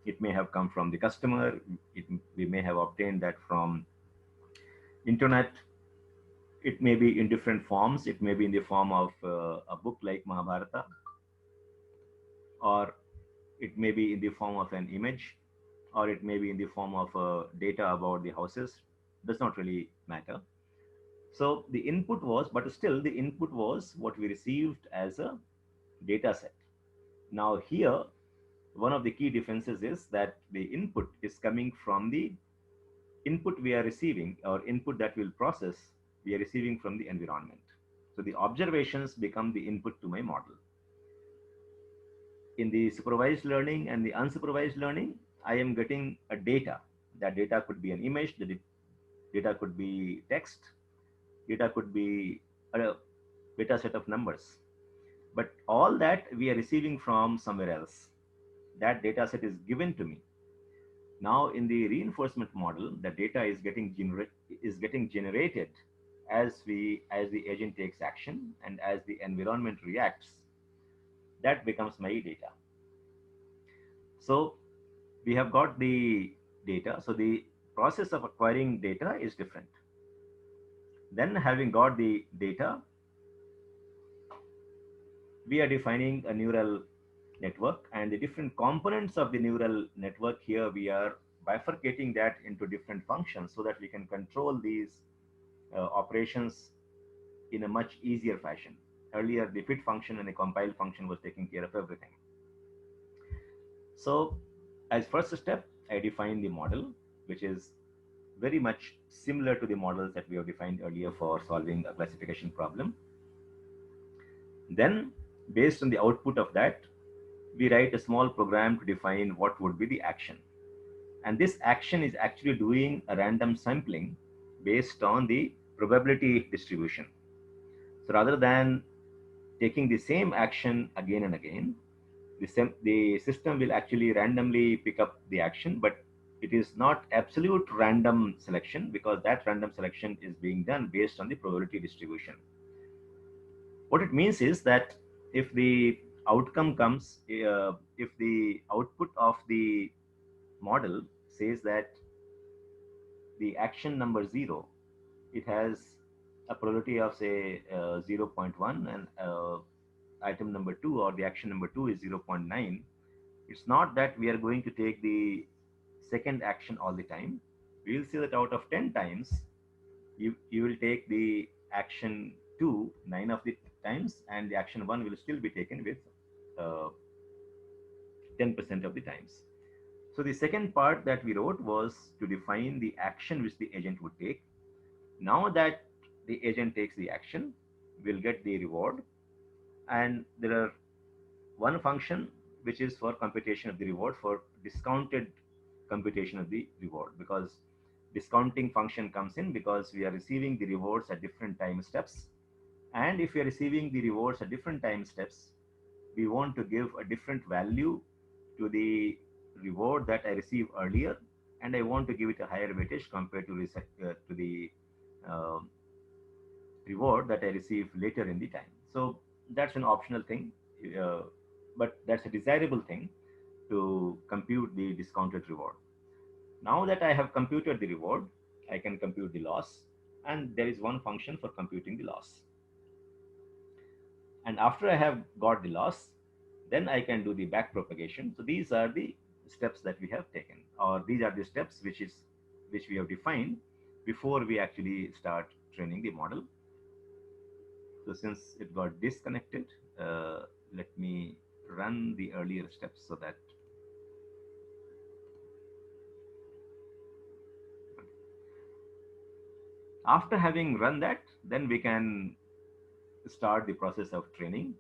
It may have come from the customer. We may have obtained that from internet. It may be in different forms. It may be in the form of a book like Mahabharata, or it may be in the form of an image, or it may be in the form of data about the houses. Does not really matter. So the input was, but still the input was what we received as a data set. Now here, one of the key differences is that the input is coming from the input we are receiving, or input that we'll process, we are receiving from the environment. So the observations become the input to my model. In the supervised learning and the unsupervised learning, I am getting a data. That data could be an image, the data could be text, data could be a data set of numbers. But all that we are receiving from somewhere else. That data set is given to me. Now in the reinforcement model, the data is getting generated as the agent takes action and as the environment reacts. That becomes my data. So we have got the data. So the process of acquiring data is different. Then, having got the data, we are defining a neural network, and the different components of the neural network here, we are bifurcating that into different functions so that we can control these operations in a much easier fashion. Earlier, the fit function and the compile function was taking care of everything. So as first step, I define the model, which is very much similar to the models that we have defined earlier for solving a classification problem. Then, based on the output of that, we write a small program to define what would be the action. And this action is actually doing a random sampling based on the probability distribution. So rather than taking the same action again and again, the system will actually randomly pick up the action, but it is not absolute random selection, because that random selection is being done based on the probability distribution. What it means is that if the outcome comes, if the output of the model says that the action number 0, it has a probability of say 0.1, and item number 2 or the action number 2 is 0.9. It's not that we are going to take the second action all the time. We will see that out of 10 times, you will take the action 2 9 of the times, and the action 1 will still be taken with 10% of the times. So the second part that we wrote was to define the action which the agent would take. Now that the agent takes the action, we'll get the reward. And there are one function which is for computation of the reward, for discounted computation of the reward, because discounting function comes in because we are receiving the rewards at different time steps. And if we are receiving the rewards at different time steps, we want to give a different value to the reward that I received earlier, and I want to give it a higher weightage compared to the reward that I receive later in the time. So that's an optional thing, but that's a desirable thing to compute the discounted reward. Now that I have computed the reward, I can compute the loss, and there is one function for computing the loss. And after I have got the loss, then I can do the back propagation. So these are the steps that we have taken, or these are the steps which we have defined before we actually start training the model. So since it got disconnected, let me run the earlier steps so that after having run that, then we can start the process of training,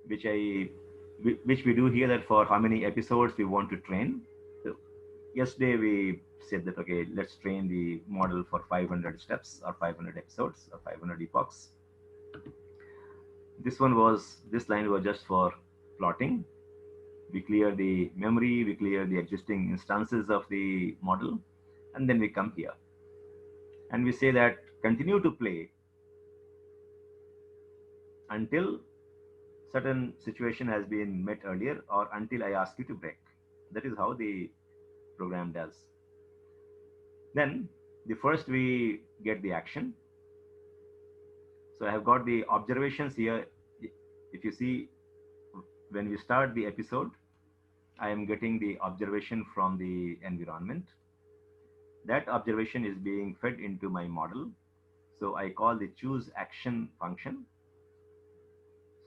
which we do here, that for how many episodes we want to train. So yesterday we said that, okay, let's train the model for 500 steps or 500 episodes or 500 epochs. This line was just for plotting. We clear the memory, we clear the existing instances of the model, and then we come here and we say that continue to play until certain situation has been met earlier, or until I ask you to break. That is how the program does. Then the first we get the action. So I have got the observations here. If you see, when we start the episode, I am getting the observation from the environment. That observation is being fed into my model. So I call the choose action function.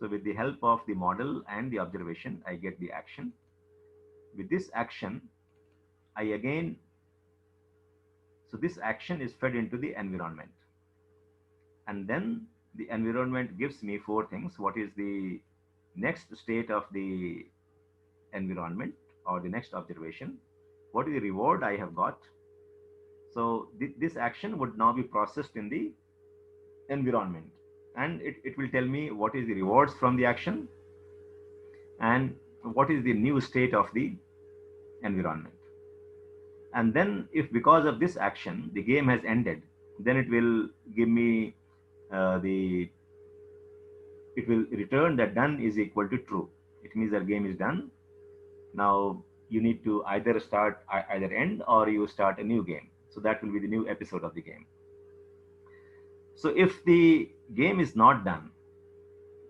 So with the help of the model and the observation, I get the action. With this action, I again, so this action is fed into the environment. And then the environment gives me four things. What is the next state of the environment or the next observation? What is the reward I have got? So this action would now be processed in the environment, and it will tell me what is the rewards from the action and what is the new state of the environment. And then if because of this action the game has ended, then it will give me it will return that done is equal to true. It means that game is done. Now you need to either start either end or you start a new game. So that will be the new episode of the game. So if the game is not done,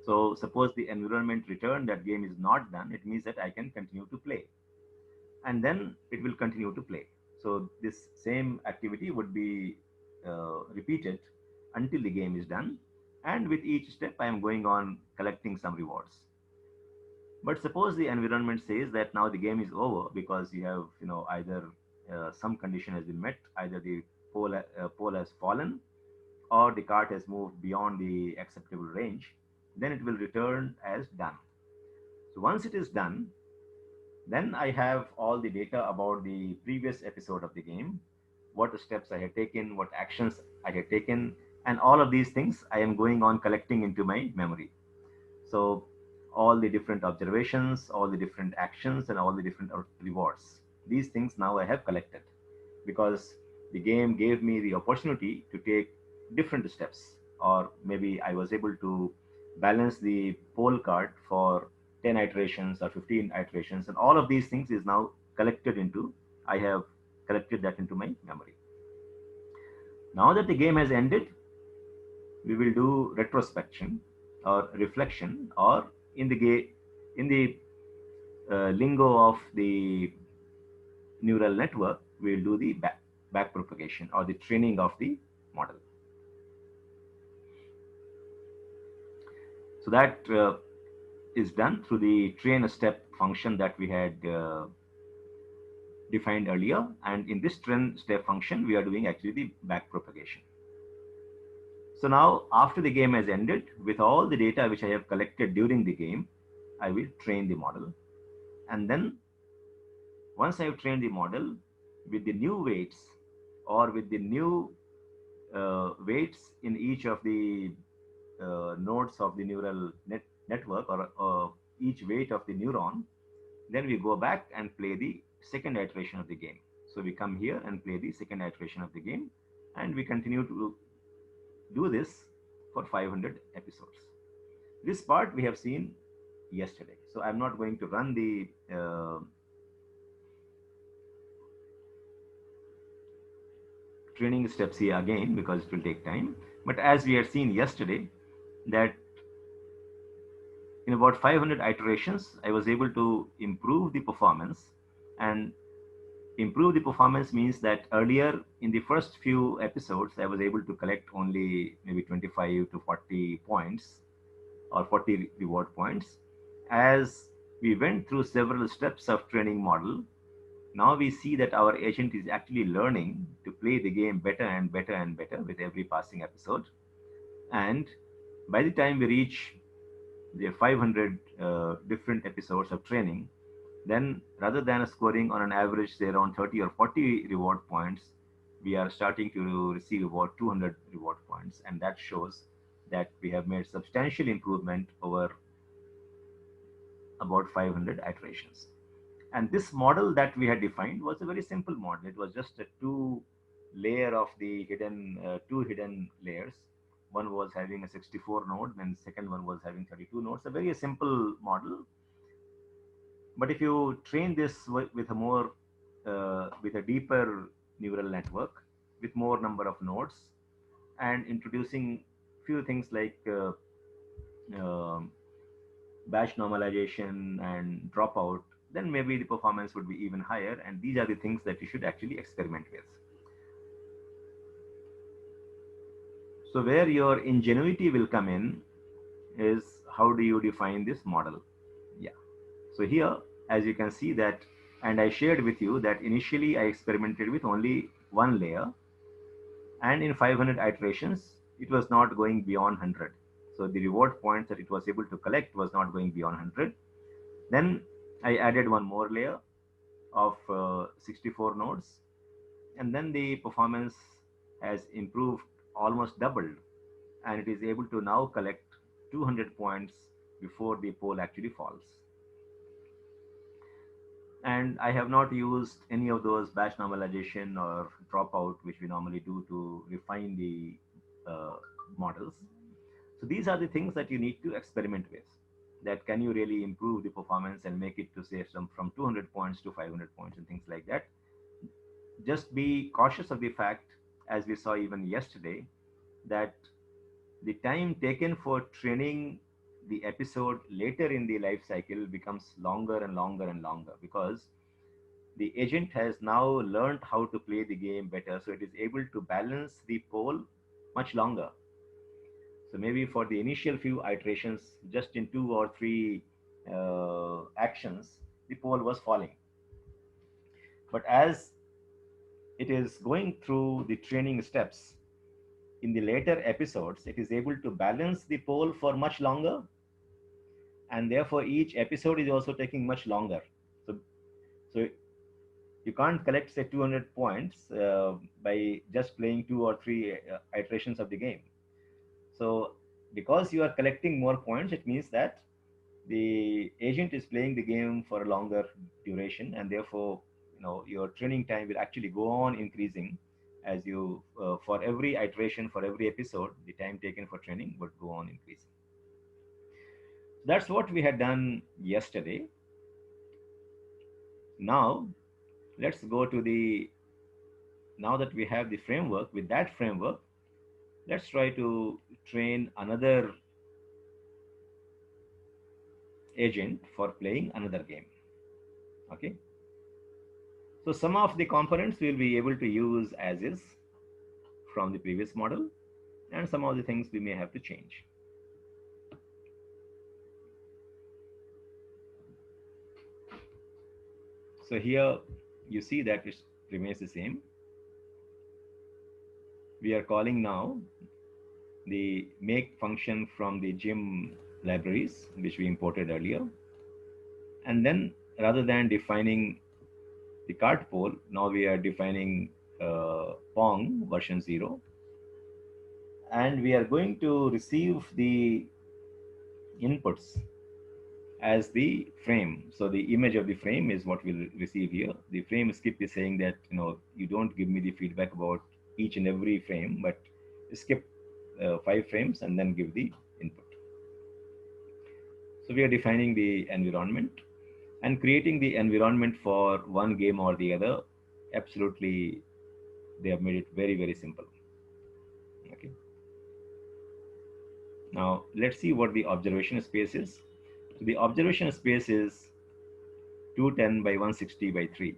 so suppose the environment returned that game is not done, it means that I can continue to play. And then it will continue to play. So this same activity would be repeated until the game is done. And with each step, I am going on collecting some rewards. But suppose the environment says that now the game is over because you have, either some condition has been met, either the pole has fallen or the cart has moved beyond the acceptable range, then it will return as done. So once it is done, then I have all the data about the previous episode of the game, what steps I had taken, what actions I had taken, and all of these things I am going on collecting into my memory. So all the different observations, all the different actions, and all the different rewards. These things now I have collected because the game gave me the opportunity to take different steps, or maybe I was able to balance the pole cart for 10 iterations or 15 iterations, and all of these things is now collected into, I have collected that into my memory. Now that the game has ended, we will do retrospection or reflection, or in the lingo of the neural network, we will do the back propagation or the training of the model. So that is done through the train step function that we had defined earlier. And in this train step function, we are doing actually the back propagation. So now after the game has ended, with all the data which I have collected during the game, I will train the model. And then once I have trained the model with the new weights or with the new weights in each of the nodes of the neural network, or each weight of the neuron, then we go back and play the second iteration of the game. So we come here and play the second iteration of the game, and we continue to do this for 500 episodes. This part we have seen yesterday, so I'm not going to run the training steps here again because it will take time. But as we had seen yesterday, that in about 500 iterations, I was able to improve the performance. And improve the performance means that earlier in the first few episodes, I was able to collect only maybe 25 to 40 points or 40 reward points. As we went through several steps of training model, now we see that our agent is actually learning to play the game better and better and better with every passing episode. And by the time we reach the 500 different episodes of training, then rather than scoring on an average say around 30 or 40 reward points, we are starting to receive about 200 reward points. And that shows that we have made substantial improvement over about 500 iterations. And this model that we had defined was a very simple model. It was just a two hidden layers. One was having a 64 node, and second one was having 32 nodes. A very simple model. But if you train this with a more, with a deeper neural network, with more number of nodes, and introducing few things like um batch normalization and dropout, then maybe the performance would be even higher. And these are the things that you should actually experiment with. So where your ingenuity will come in is how do you define this model? Yeah. So here, as you can see that, and I shared with you that initially I experimented with only one layer, and in 500 iterations, it was not going beyond 100. So the reward points that it was able to collect was not going beyond 100. Then I added one more layer of 64 nodes, and then the performance has improved, almost doubled, and it is able to now collect 200 points before the pole actually falls. And I have not used any of those batch normalization or dropout, which we normally do to refine the models. So these are the things that you need to experiment with. That can you really improve the performance and make it to say from 200 points to 500 points and things like that. Just be cautious of the fact, as we saw even yesterday, that the time taken for training the episode later in the life cycle becomes longer and longer and longer, because the agent has now learned how to play the game better, so it is able to balance the pole much longer. So maybe for the initial few iterations, just in 2 or 3 actions, the pole was falling. But as it is going through the training steps, in the later episodes, it is able to balance the pole for much longer, and therefore each episode is also taking much longer. So you can't collect say 200 points by just playing 2 or 3 iterations of the game. So because you are collecting more points, it means that the agent is playing the game for a longer duration, and therefore your training time will actually go on increasing as you for every iteration, for every episode, the time taken for training would go on increasing. That's what we had done yesterday. Now let's go to the, now that we have the framework, with that framework, let's try to train another agent for playing another game. Okay. So some of the components we'll be able to use as is from the previous model, and some of the things we may have to change. So here you see that it remains the same. We are calling now the make function from the gym libraries, which we imported earlier. And then rather than defining the cart pole, now we are defining Pong version 0. And we are going to receive the inputs as the frame. So the image of the frame is what we'll receive here. The frame skip is saying that, you don't give me the feedback about each and every frame, but skip 5 frames and then give the input. So we are defining the environment and creating the environment for one game or the other. Absolutely, they have made it very, very simple. Okay. Now let's see what the observation space is. So the observation space is 210 by 160 by 3,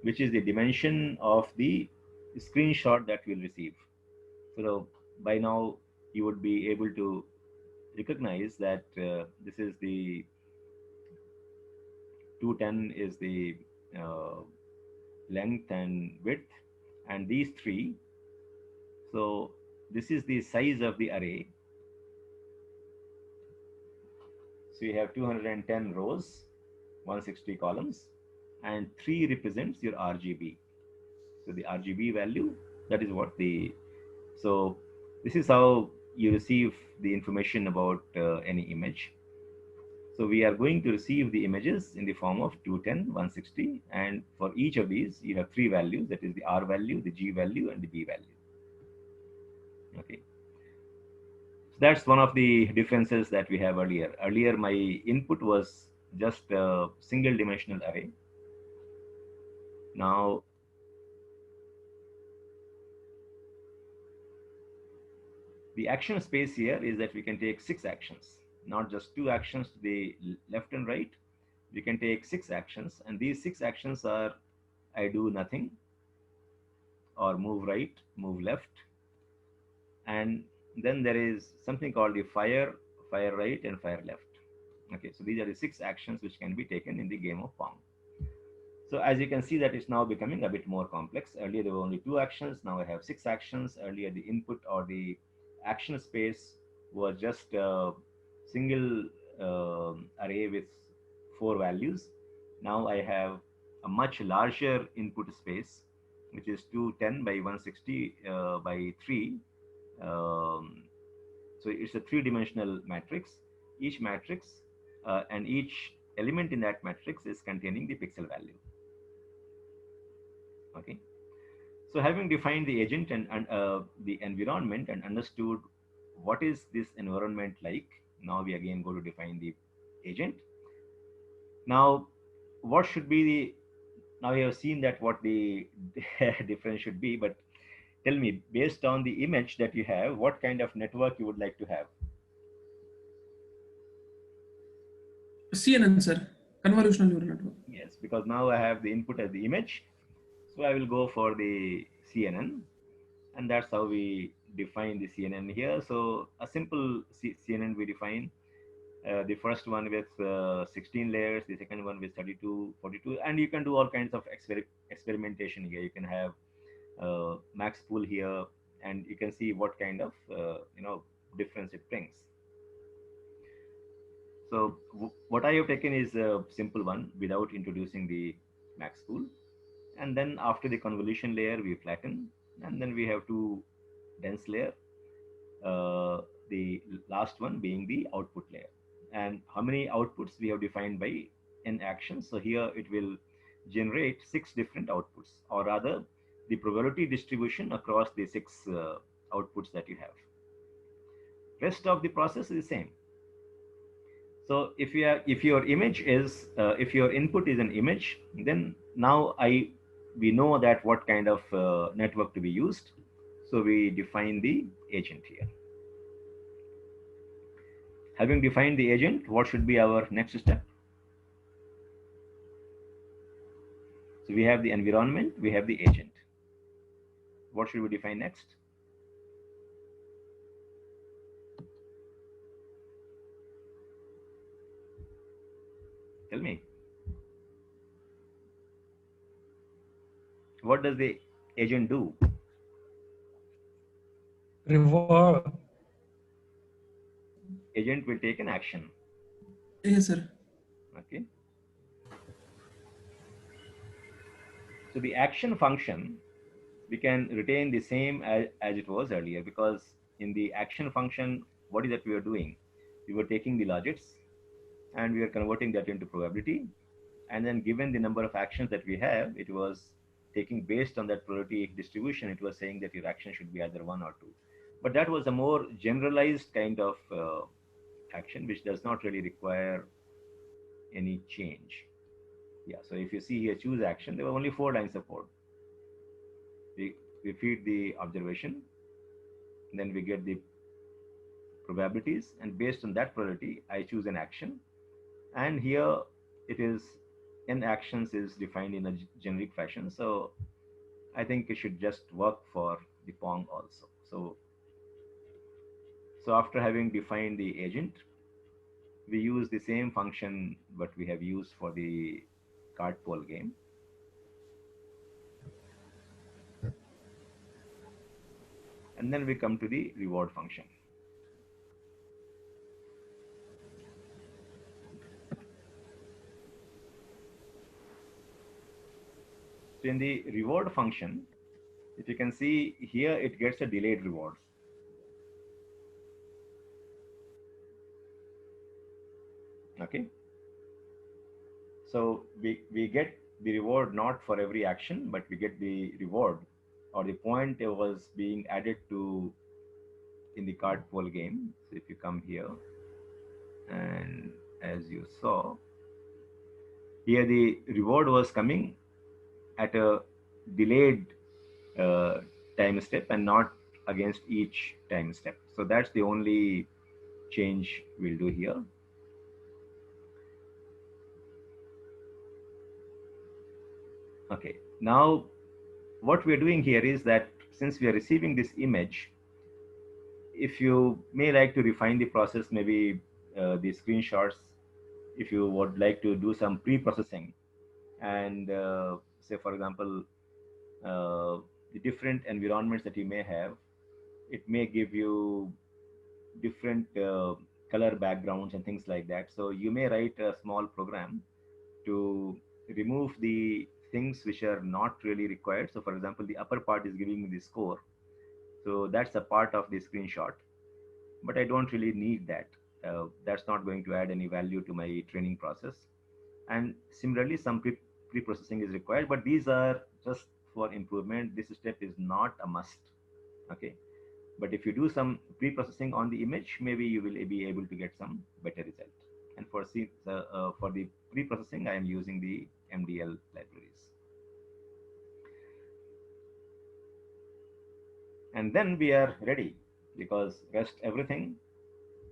which is the dimension of the screenshot that we'll receive. So by now you would be able to recognize that this is the 210 is the length and width, and these 3. So this is the size of the array. So you have 210 rows, 160 columns, and 3 represents your RGB. So the RGB value, that is what the, so this is how you receive the information about any image. So we are going to receive the images in the form of 210, 160, and for each of these, you have 3 values, that is the R value, the G value, and the B value. Okay. That's one of the differences that we have earlier. Earlier, my input was just a single dimensional array. Now, the action space here is that we can take 6 actions, not just 2 actions to the left and right. We can take 6 actions, and these 6 actions are I do nothing, or move right, move left, and then there is something called the fire, fire right, and fire left. Okay, so these are the 6 actions which can be taken in the game of Pong. So as you can see that it's now becoming a bit more complex. Earlier there were only 2 actions, now I have 6 actions. Earlier the input or the action space was just a single array with 4 values. Now I have a much larger input space, which is 210 by 160 by 3. So it's a 3-dimensional matrix. Each matrix and each element in that matrix is containing the pixel value. Okay. So having defined the agent and the environment and understood what is this environment like, now we again go to define the agent. Now, what should be the, now we have seen that what the difference should be, but tell me, based on the image that you have, what kind of network you would like to have? CNN, sir. Convolutional neural network. Yes, because now I have the input as the image. So I will go for the CNN, and that's how we define the CNN here. So a simple CNN we define. The first one with 16 layers, the second one with 32, 42, and you can do all kinds of experimentation here. You can have max pool here, and you can see what kind of difference it brings. So what I have taken is a simple one without introducing the max pool, and then after the convolution layer we flatten, and then we have 2 dense layer, the last one being the output layer. And how many outputs we have defined by n actions. So here it will generate 6 different outputs, or rather the probability distribution across the 6 outputs that you have. Rest of the process is the same. So if your image is if your input is an image, then now we know that what kind of network to be used. So we define the agent here. Having defined the agent, what should be our next step? So we have the environment, we have the agent. What should we define next? Tell me. What does the agent do? Reward. Agent will take an action. Yes, sir. Okay. So the action function, we can retain the same as it was earlier, because in the action function, what is that we are doing? We were taking the logits and we are converting that into probability. And then given the number of actions that we have, it was taking based on that probability distribution, it was saying that your action should be either 1 or 2. But that was a more generalized kind of action, which does not really require any change. Yeah, so if you see here, choose action, there were only 4 lines of code. We feed the observation, then we get the probabilities, and based on that probability, I choose an action. And here it is, n actions is defined in a generic fashion. So I think it should just work for the Pong also. So after having defined the agent, we use the same function what we have used for the card pull game. And then we come to the reward function. So in the reward function, if you can see here, it gets a delayed reward. Okay. So we get the reward not for every action, but we get the reward or the point it was being added to in the card pull game. So if you come here, and as you saw, Here the reward was coming at a delayed uh, time step and not against each time step. So that's the only change we'll do here. Okay, now what we're doing here is that since we are receiving this image, if you may like to refine the process, maybe the screenshots, if you would like to do some pre-processing and say, for example, the different environments that you may have, it may give you different color backgrounds and things like that. So you may write a small program to remove the things which are not really required. So for example, the upper part is giving me the score. So that's a part of the screenshot, but I don't really need that. That's not going to add any value to my training process. And similarly, some pre-processing is required, but these are just for improvement. This step is not a must. Okay. But if you do some pre-processing on the image, maybe you will be able to get some better result. And for the pre-processing, I am using the MDL libraries. And then we are ready, because rest everything,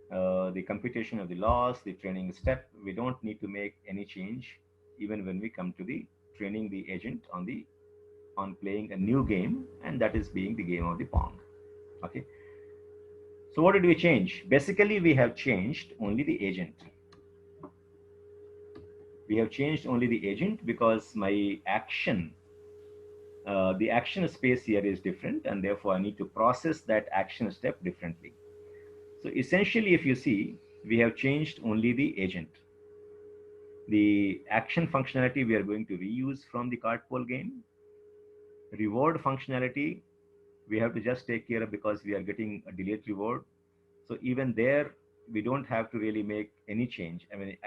the computation of the loss, the training step, we don't need to make any change even when we come to the training the agent on playing a new game, and that is being the game of the Pong. Okay. So what did we change? Basically, we have changed only the agent. We have changed only the agent because my action, the action space here is different, and therefore I need to process that action step differently. So essentially, if you see, we have changed only the agent. The action functionality we are going to reuse from the card pull game. Reward functionality, we have to just take care of because we are getting a delayed reward. So even there, we don't have to really make any change. I mean,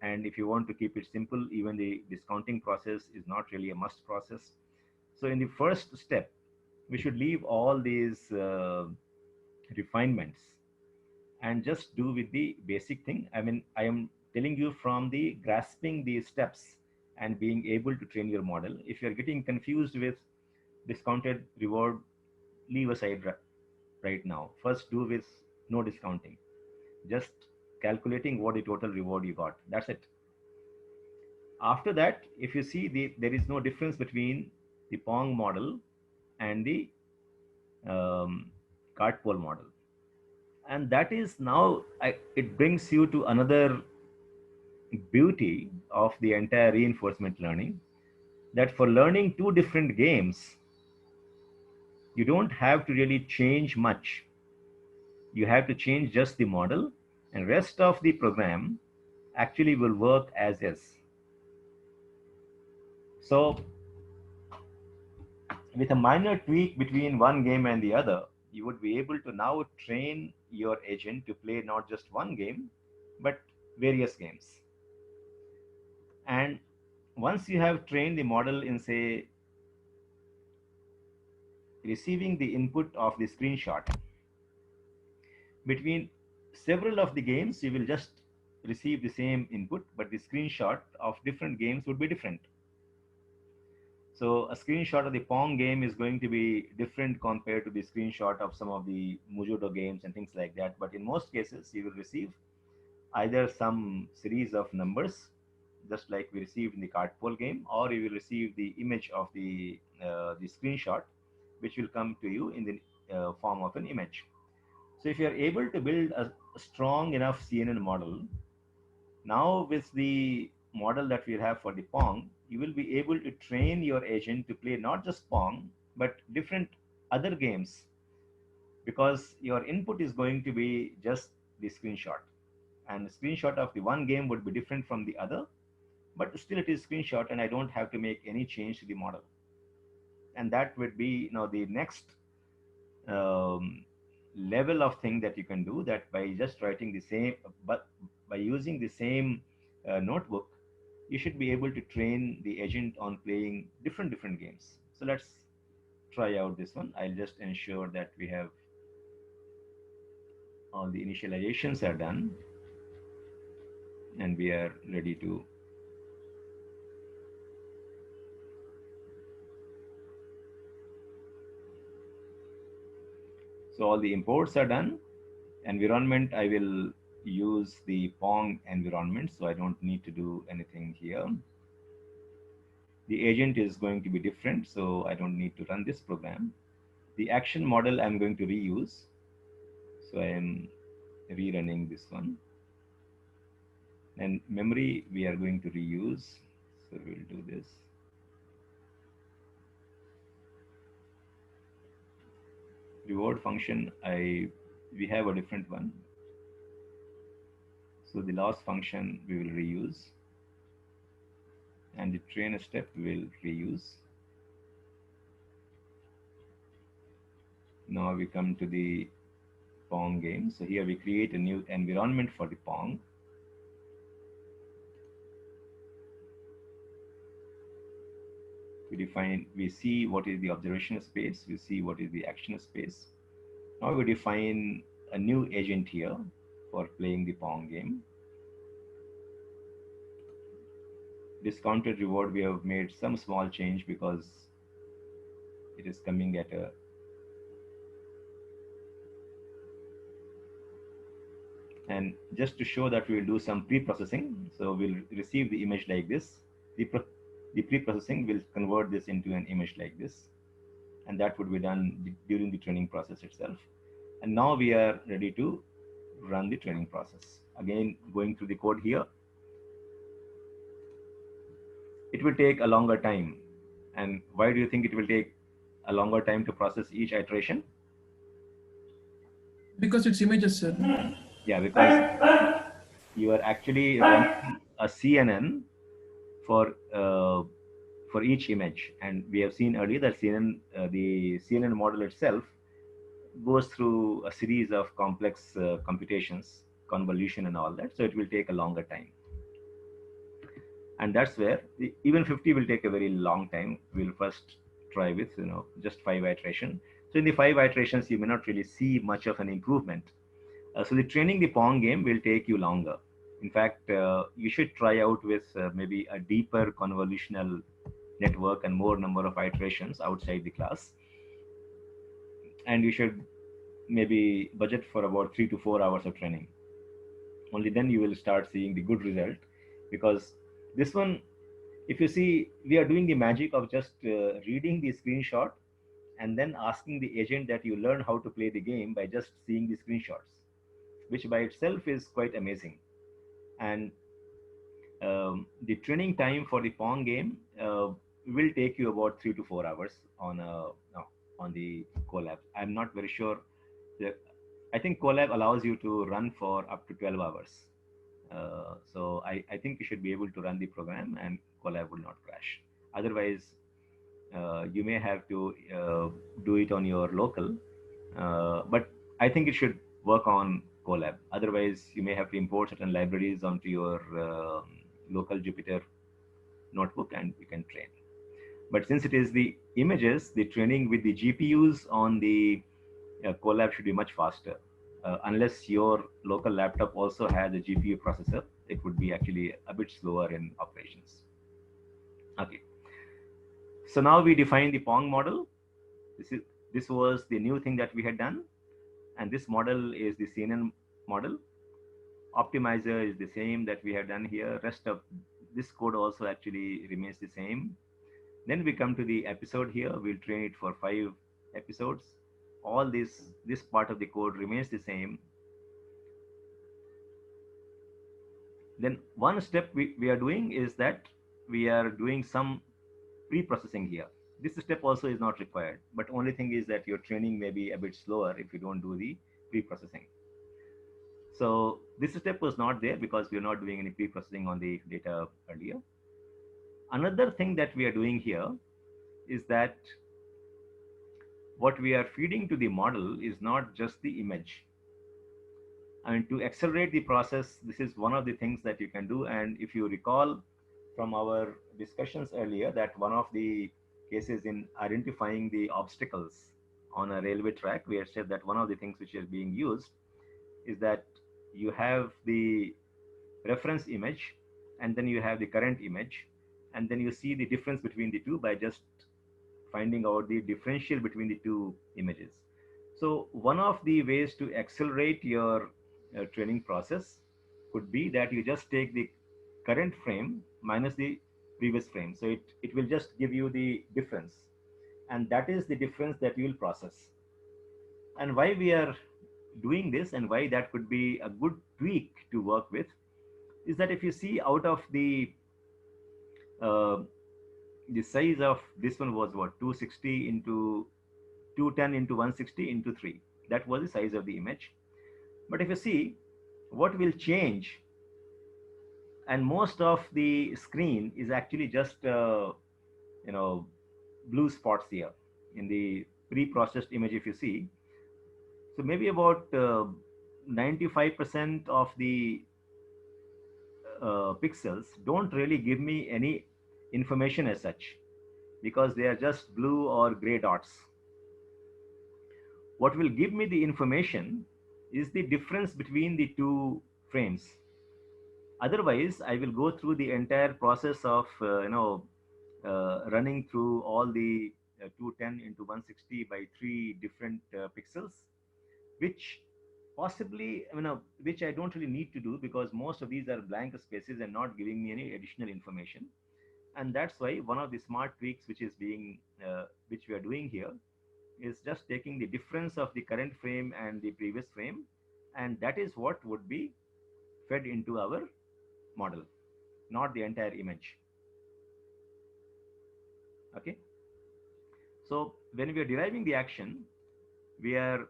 and if you want to keep it simple, even the discounting process is not really a must process. So in the first step, we should leave all these refinements and just do with the basic thing. I mean, I am telling you from the grasping these steps and being able to train your model. If you're getting confused with discounted reward, leave aside right now. First do with no discounting, just calculating what the total reward you got. That's it. After that, if you see, there is no difference between the Pong model and the card pull model. And that is now, it brings you to another beauty of the entire reinforcement learning, that for learning two different games, you don't have to really change much. You have to change just the model, and rest of the program actually will work as is. So with a minor tweak between one game and the other, you would be able to now train your agent to play not just one game, but various games. And once you have trained the model in, say, receiving the input of the screenshot, between several of the games, you will just receive the same input, but the screenshot of different games would be different. So a screenshot of the Pong game is going to be different compared to the screenshot of some of the Mujodo games and things like that. But in most cases, you will receive either some series of numbers, just like we received in the card pull game, or you will receive the image of the screenshot, which will come to you in the form of an image. So if you are able to build a strong enough CNN model, now with the model that we have for the Pong, you will be able to train your agent to play not just Pong, but different other games, because your input is going to be just the screenshot. And the screenshot of the one game would be different from the other, but still it is screenshot, and I don't have to make any change to the model. And that would be the next level of thing that you can do, that by just writing the same, but by using the same notebook, you should be able to train the agent on playing different games. So let's try out this one. I'll just ensure that we have all the initializations are done and we are ready to So all the imports are done. Environment, I will use the Pong environment, so I don't need to do anything here. The agent is going to be different, so I don't need to run this program. The action model I'm going to reuse. So I am rerunning this one. And memory we are going to reuse. So we'll do this. Reward function, we have a different one. So the last function we will reuse. And the train step we'll reuse. Now we come to the Pong game. So here we create a new environment for the Pong. We see what is the observation space, we see what is the action space. Now we define a new agent here for playing the Pong game. Discounted reward, we have made some small change because it is coming at a and just to show that we will do some pre-processing. So we'll receive the image like this. The pre-processing will convert this into an image like this. And that would be done during the training process itself. And now we are ready to run the training process. Again, going through the code here. It will take a longer time. And why do you think it will take a longer time to process each iteration? Because it's images, sir. Yeah, because you are actually running a CNN for each image, and we have seen earlier that the CNN model itself goes through a series of complex computations, convolution, and all that. So it will take a longer time, and that's where even 50 will take a very long time. We'll first try with just 5 iterations. So in the 5 iterations, you may not really see much of an improvement. So the training the Pong game will take you longer. In fact, you should try out with maybe a deeper convolutional network and more number of iterations outside the class. And you should maybe budget for about 3 to 4 hours of training. Only then you will start seeing the good result. Because this one, if you see, we are doing the magic of just reading the screenshot and then asking the agent that you learn how to play the game by just seeing the screenshots, which by itself is quite amazing. And the training time for the Pong game will take you about 3 to 4 hours on the Colab. I'm not very sure. I think Colab allows you to run for up to 12 hours. So I think you should be able to run the program and Colab will not crash. Otherwise, you may have to do it on your local. But I think it should work on Colab. Otherwise, you may have to import certain libraries onto your local Jupyter notebook and you can train. But since it is the images, the training with the GPUs on the Colab should be much faster. Unless your local laptop also has a GPU processor, it would be actually a bit slower in operations. Okay. So now we define the Pong model. This was the new thing that we had done. And this model is the CNN model. Optimizer is the same that we have done here. Rest of this code also actually remains the same. Then we come to the episode here. We'll train it for 5 episodes. All this part of the code remains the same. Then one step we are doing is that we are doing some pre-processing here. This step also is not required, but only thing is that your training may be a bit slower if you don't do the pre-processing. So this step was not there because we are not doing any pre-processing on the data earlier. Another thing that we are doing here is that what we are feeding to the model is not just the image. And to accelerate the process, this is one of the things that you can do. And if you recall from our discussions earlier, that one of the cases in identifying the obstacles on a railway track, we have said that one of the things which is being used is that you have the reference image and then you have the current image, and then you see the difference between the two by just finding out the differential between the two images. So one of the ways to accelerate your training process could be that you just take the current frame minus the previous frame. So it will just give you the difference. And that is the difference that you will process. And why we are doing this and why that could be a good tweak to work with is that if you see out of uh, the size of this one was what, 260 into 210 into 160 into 3. That was the size of the image. But if you see what will change, and most of the screen is actually just you know blue spots here in the pre-processed image. If you see, so maybe about 95% of the pixels don't really give me any information as such, because they are just blue or gray dots. What will give me the information is the difference between the two frames. Otherwise, I will go through the entire process of running through all the 210 into 160 by 3 different pixels, which possibly, which I don't really need to do, because most of these are blank spaces and not giving me any additional information. And that's why one of the smart tweaks which is being which we are doing here is just taking the difference of the current frame and the previous frame, and that is what would be fed into our model, not the entire image. Okay, so when we are deriving the action, we are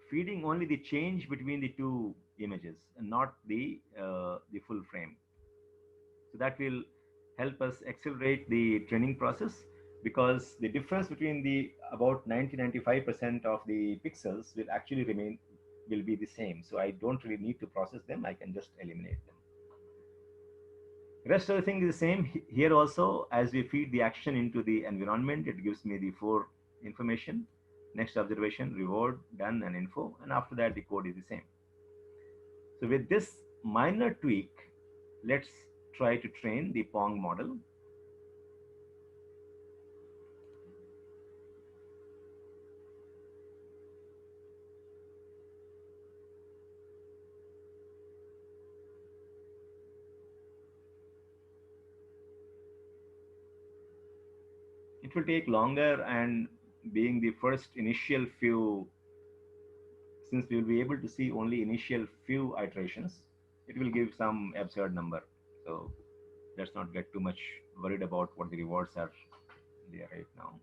feeding only the change between the two images and not the full frame. So that will help us accelerate the training process, because the difference between the about 90-95% of the pixels will actually will be the same. So I don't really need to process them. I can just eliminate them. Rest of the thing is the same here also. As we feed the action into the environment, it gives me the 4 information: next observation, reward, done, and info. And after that, the code is the same. So with this minor tweak, let's try to train the Pong model. It will take longer, and being the first initial few, since we will be able to see only initial few iterations, it will give some absurd number. So let's not get too much worried about what the rewards are there right now.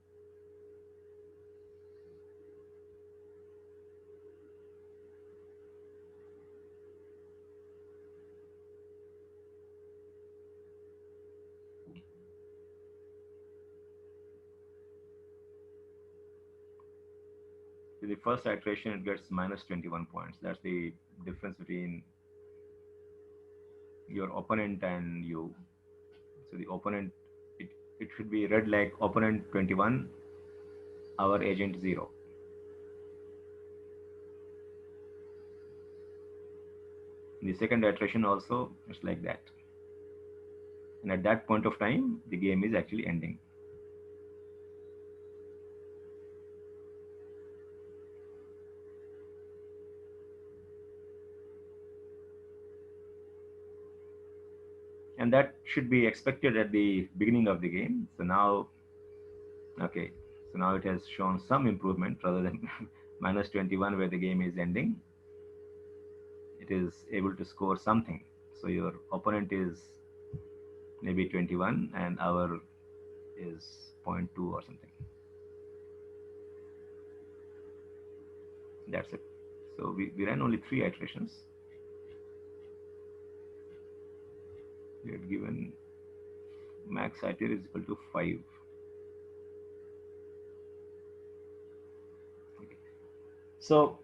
So the first iteration, it gets minus 21 points. That's the difference between your opponent and you. So the opponent, it should be read like opponent 21, our agent 0. In the second iteration also, it's like that. And at that point of time, the game is actually ending. And that should be expected at the beginning of the game. So now, okay, so now it has shown some improvement rather than minus 21 where the game is ending. It is able to score something. So your opponent is maybe 21 and our is 0.2 or something. That's it. So we ran only 3 iterations. We had given max ITR is equal to 5. Okay. So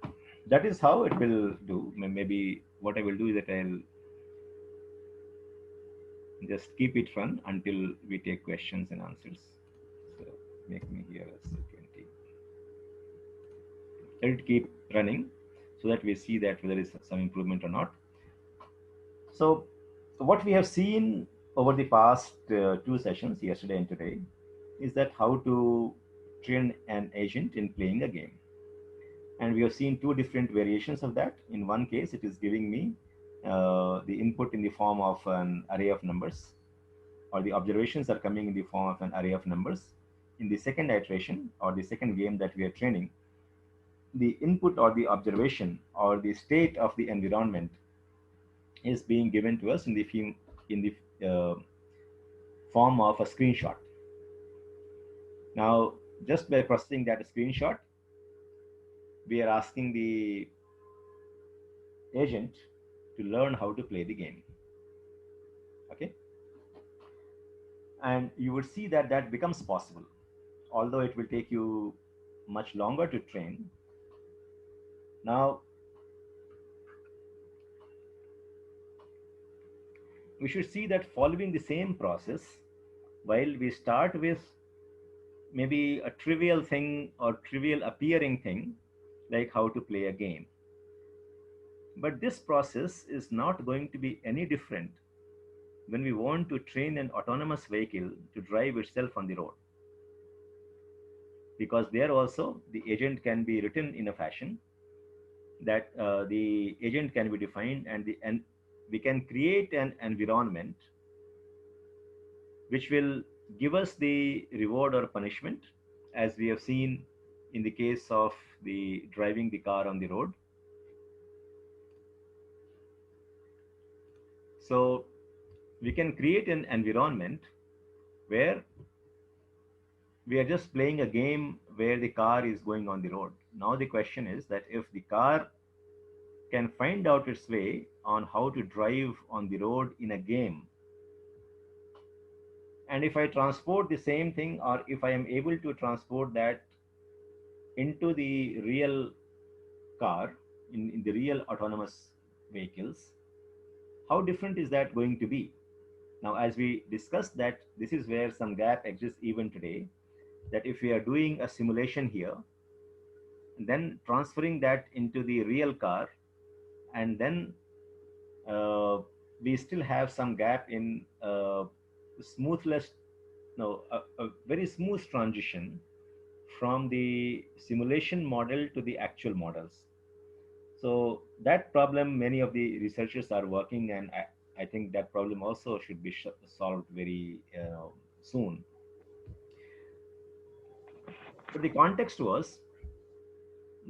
that is how it will do. Maybe what I will do is that I'll just keep it run until we take questions and answers. So make me here as 20. Let it keep running so that we see that whether there is some improvement or not. So what we have seen over the past 2 sessions, yesterday and today, is that how to train an agent in playing a game. And we have seen two different variations of that. In one case, it is giving me the input in the form of an array of numbers, or the observations are coming in the form of an array of numbers. In the second iteration, or the second game that we are training, the input or the observation or the state of the environment is being given to us in the form of a screenshot. Now, just by processing that screenshot, we are asking the agent to learn how to play the game. Okay, and you would see that that becomes possible, although it will take you much longer to train. Now, we should see that following the same process, while we start with maybe a trivial thing or trivial appearing thing like how to play a game, but this process is not going to be any different when we want to train an autonomous vehicle to drive itself on the road, because there also the agent can be written in a fashion that the agent can be defined, and we can create an environment which will give us the reward or punishment, as we have seen in the case of the driving the car on the road. So we can create an environment where we are just playing a game where the car is going on the road. Now the question is that if the car can find out its way on how to drive on the road in a game, and if I transport the same thing, or if I am able to transport that into the real car, in the real autonomous vehicles, how different is that going to be? Now, as we discussed, that this is where some gap exists even today, that if we are doing a simulation here, then transferring that into the real car, and then we still have some gap in smoothless, no, a very smooth transition from the simulation model to the actual models. So that problem, many of the researchers are working, and I think that problem also should be solved very soon. But the context was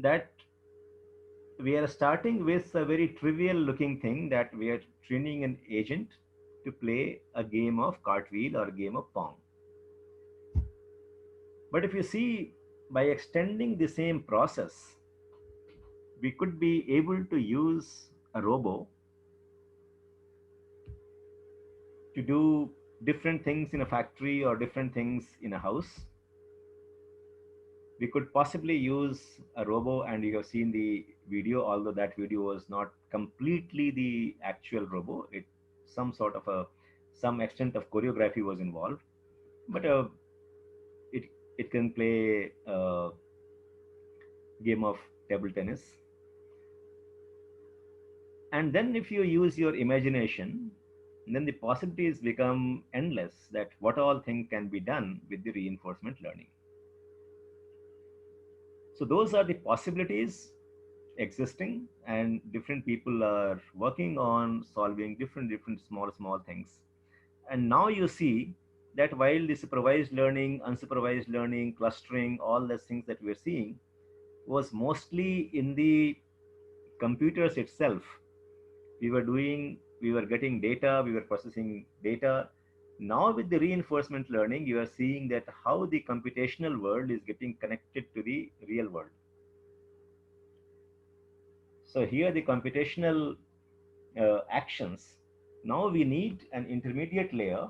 that we are starting with a very trivial looking thing, that we are training an agent to play a game of cartwheel or a game of pong. But if you see, by extending the same process, we could be able to use a robo to do different things in a factory or different things in a house. We could possibly use a robo, and you have seen the video, although that video was not completely the actual robo. It some sort of some extent of choreography was involved, but it can play a game of table tennis. And then if you use your imagination, then the possibilities become endless, that what all things can be done with the reinforcement learning. So those are the possibilities existing, and different people are working on solving different small things. And now you see that while the supervised learning, unsupervised learning, clustering, all those things that we're seeing was mostly in the computers itself. We were getting data, we were processing data. Now with the reinforcement learning, you are seeing that how the computational world is getting connected to the real world. So here the computational actions, now we need an intermediate layer,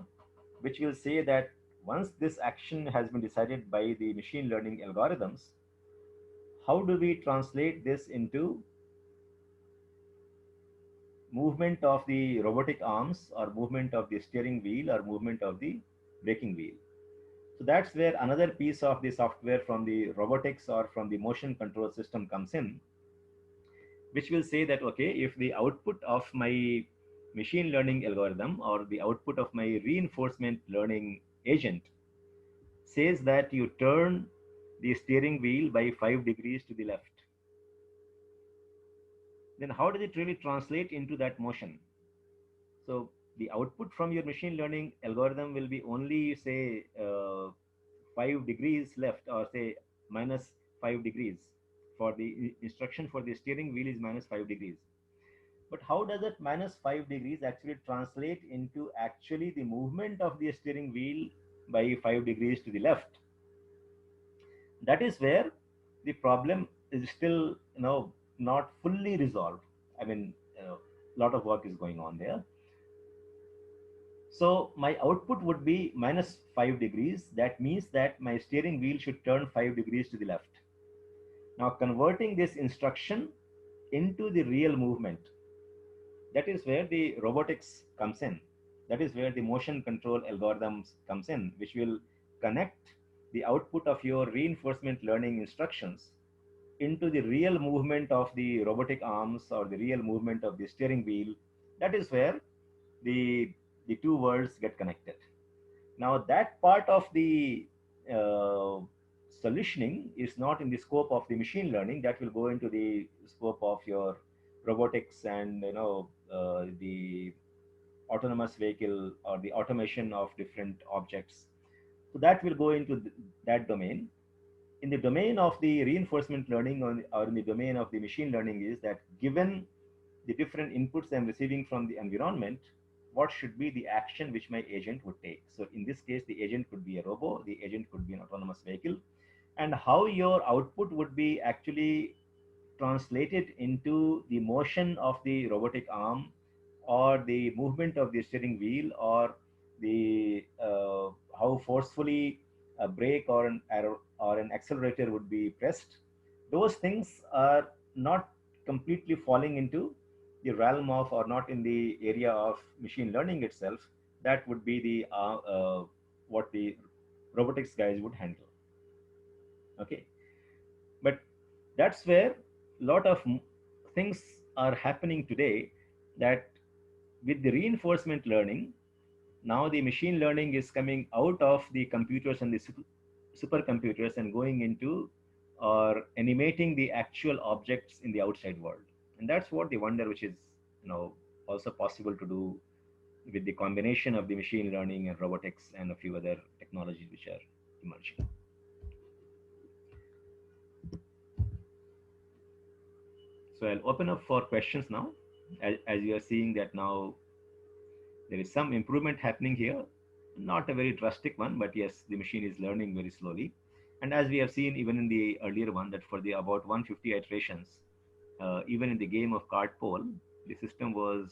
which will say that once this action has been decided by the machine learning algorithms, how do we translate this into movement of the robotic arms, or movement of the steering wheel, or movement of the braking wheel? So that's where another piece of the software from the robotics or from the motion control system comes in, which will say that, okay, if the output of my machine learning algorithm or the output of my reinforcement learning agent says that you turn the steering wheel by 5 degrees to the left, then how does it really translate into that motion? So the output from your machine learning algorithm will be only say 5 degrees left, or say minus 5 degrees. For the instruction for the steering wheel is minus 5 degrees. But how does that minus 5 degrees actually translate into actually the movement of the steering wheel by 5 degrees to the left? That is where the problem is still, not fully resolved. I mean, a lot of work is going on there. So my output would be minus 5 degrees. That means that my steering wheel should turn 5 degrees to the left. Now converting this instruction into the real movement, that is where the robotics comes in. That is where the motion control algorithms comes in, which will connect the output of your reinforcement learning instructions into the real movement of the robotic arms or the real movement of the steering wheel. That is where the the two worlds get connected. Now that part of the uh, solutioning is not in the scope of the machine learning. That will go into the scope of your robotics and the autonomous vehicle or the automation of different objects. So that will go into that domain. In the domain of the reinforcement learning, or in the domain of the machine learning, is that given the different inputs I'm receiving from the environment, what should be the action which my agent would take? So in this case, the agent could be a robot, the agent could be an autonomous vehicle, and how your output would be actually translated into the motion of the robotic arm, or the movement of the steering wheel, or the how forcefully a brake or an arrow or an accelerator would be pressed. Those things are not completely falling into the realm of, or not in the area of machine learning itself. That would be the what the robotics guys would handle. Okay, but that's where a lot of things are happening today, that with the reinforcement learning, now the machine learning is coming out of the computers and the supercomputers and going into or animating the actual objects in the outside world. And that's what the wonder, which is also possible to do with the combination of the machine learning and robotics and a few other technologies which are emerging. So I'll open up for questions now. As you are seeing that now there is some improvement happening here, not a very drastic one, but yes, the machine is learning very slowly. And as we have seen even in the earlier one, that for the about 150 iterations, even in the game of card pole, the system was,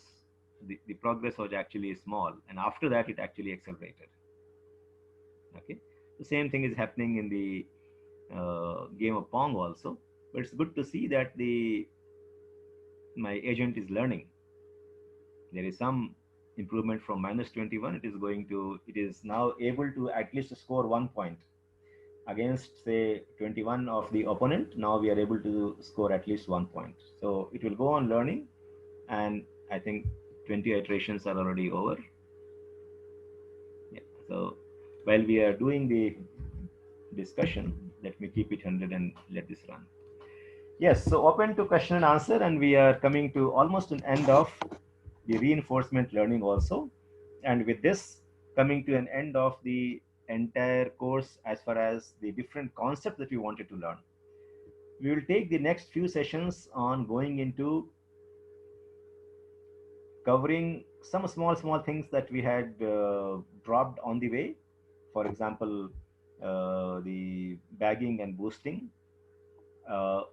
the progress was actually small, and after that it actually accelerated. Okay, the same thing is happening in the game of Pong also, but it's good to see that my agent is learning. There is some improvement from minus 21. It is now able to at least score 1 point against say 21 of the opponent. Now we are able to score at least 1 point. So it will go on learning, and I think 20 iterations are already over. Yeah. So while we are doing the discussion, let me keep it 100 and let this run. Yes, so open to question and answer, and we are coming to almost an end of the reinforcement learning also. And with this, coming to an end of the entire course as far as the different concepts that we wanted to learn. We will take the next few sessions on going into covering some small things that we had dropped on the way. For example, the bagging and boosting.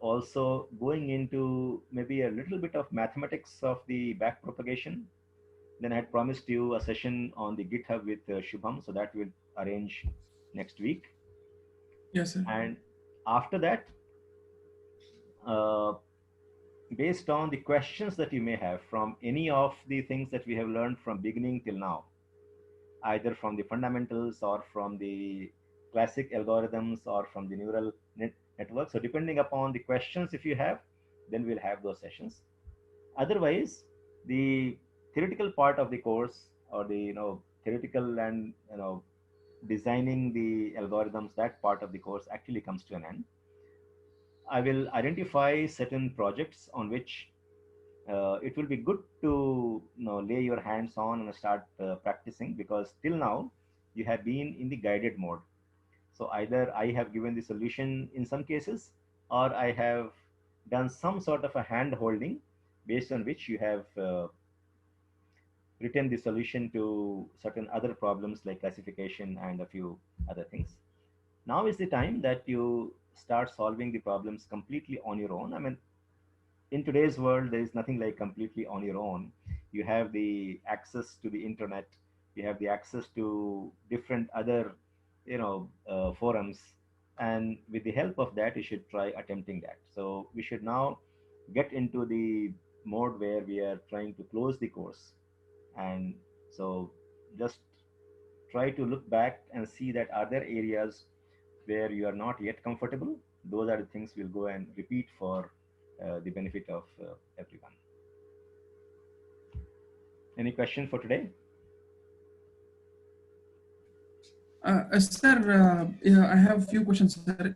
Also going into maybe a little bit of mathematics of the back propagation. Then I had promised you a session on the GitHub with Shubham, so that we'll arrange next week. Yes, sir. And after that, based on the questions that you may have from any of the things that we have learned from beginning till now, either from the fundamentals or from the classic algorithms or from the neural network. So depending upon the questions, if you have, then we'll have those sessions. Otherwise, the theoretical part of the course, or the theoretical and designing the algorithms, that part of the course actually comes to an end. I will identify certain projects on which it will be good to lay your hands on and start practicing, because till now you have been in the guided mode. So either I have given the solution in some cases, or I have done some sort of a hand holding based on which you have written the solution to certain other problems like classification and a few other things. Now is the time that you start solving the problems completely on your own. I mean, in today's world, there is nothing like completely on your own. You have the access to the internet, you have the access to different other, forums, and with the help of that, you should try attempting that. So we should now get into the mode where we are trying to close the course, and so just try to look back and see that are there areas where you are not yet comfortable. Those are the things we'll go and repeat for the benefit of everyone. Any question for today? Sir, yeah, I have a few questions, sir.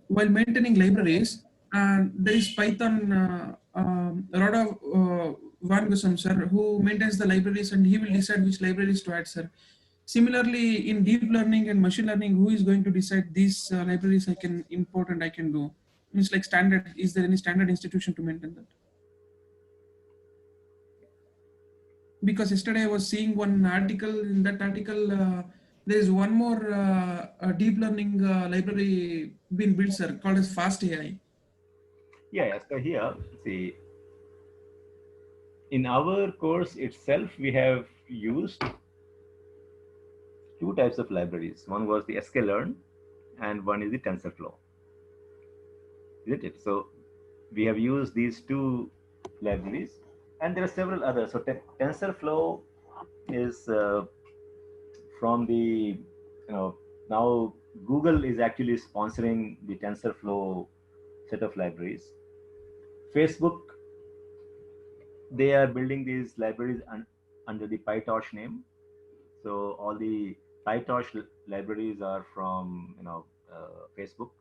While maintaining libraries, there is Python Radha Vargasam, sir, who maintains the libraries, and he will decide which libraries to add, sir. Similarly, in deep learning and machine learning, who is going to decide these libraries I can import and I can do? Means like standard, is there any standard institution to maintain that? Because yesterday I was seeing one article. In that article, there is one more deep learning library being built, sir, called as Fast AI. Yeah, so here, see, in our course itself, we have used two types of libraries. One was the sklearn, and one is the TensorFlow, isn't it? So we have used these two libraries, and there are several others. So TensorFlow is from the, now Google is actually sponsoring the TensorFlow set of libraries. Facebook, they are building these libraries under the PyTorch name. So all the PyTorch libraries are from Facebook.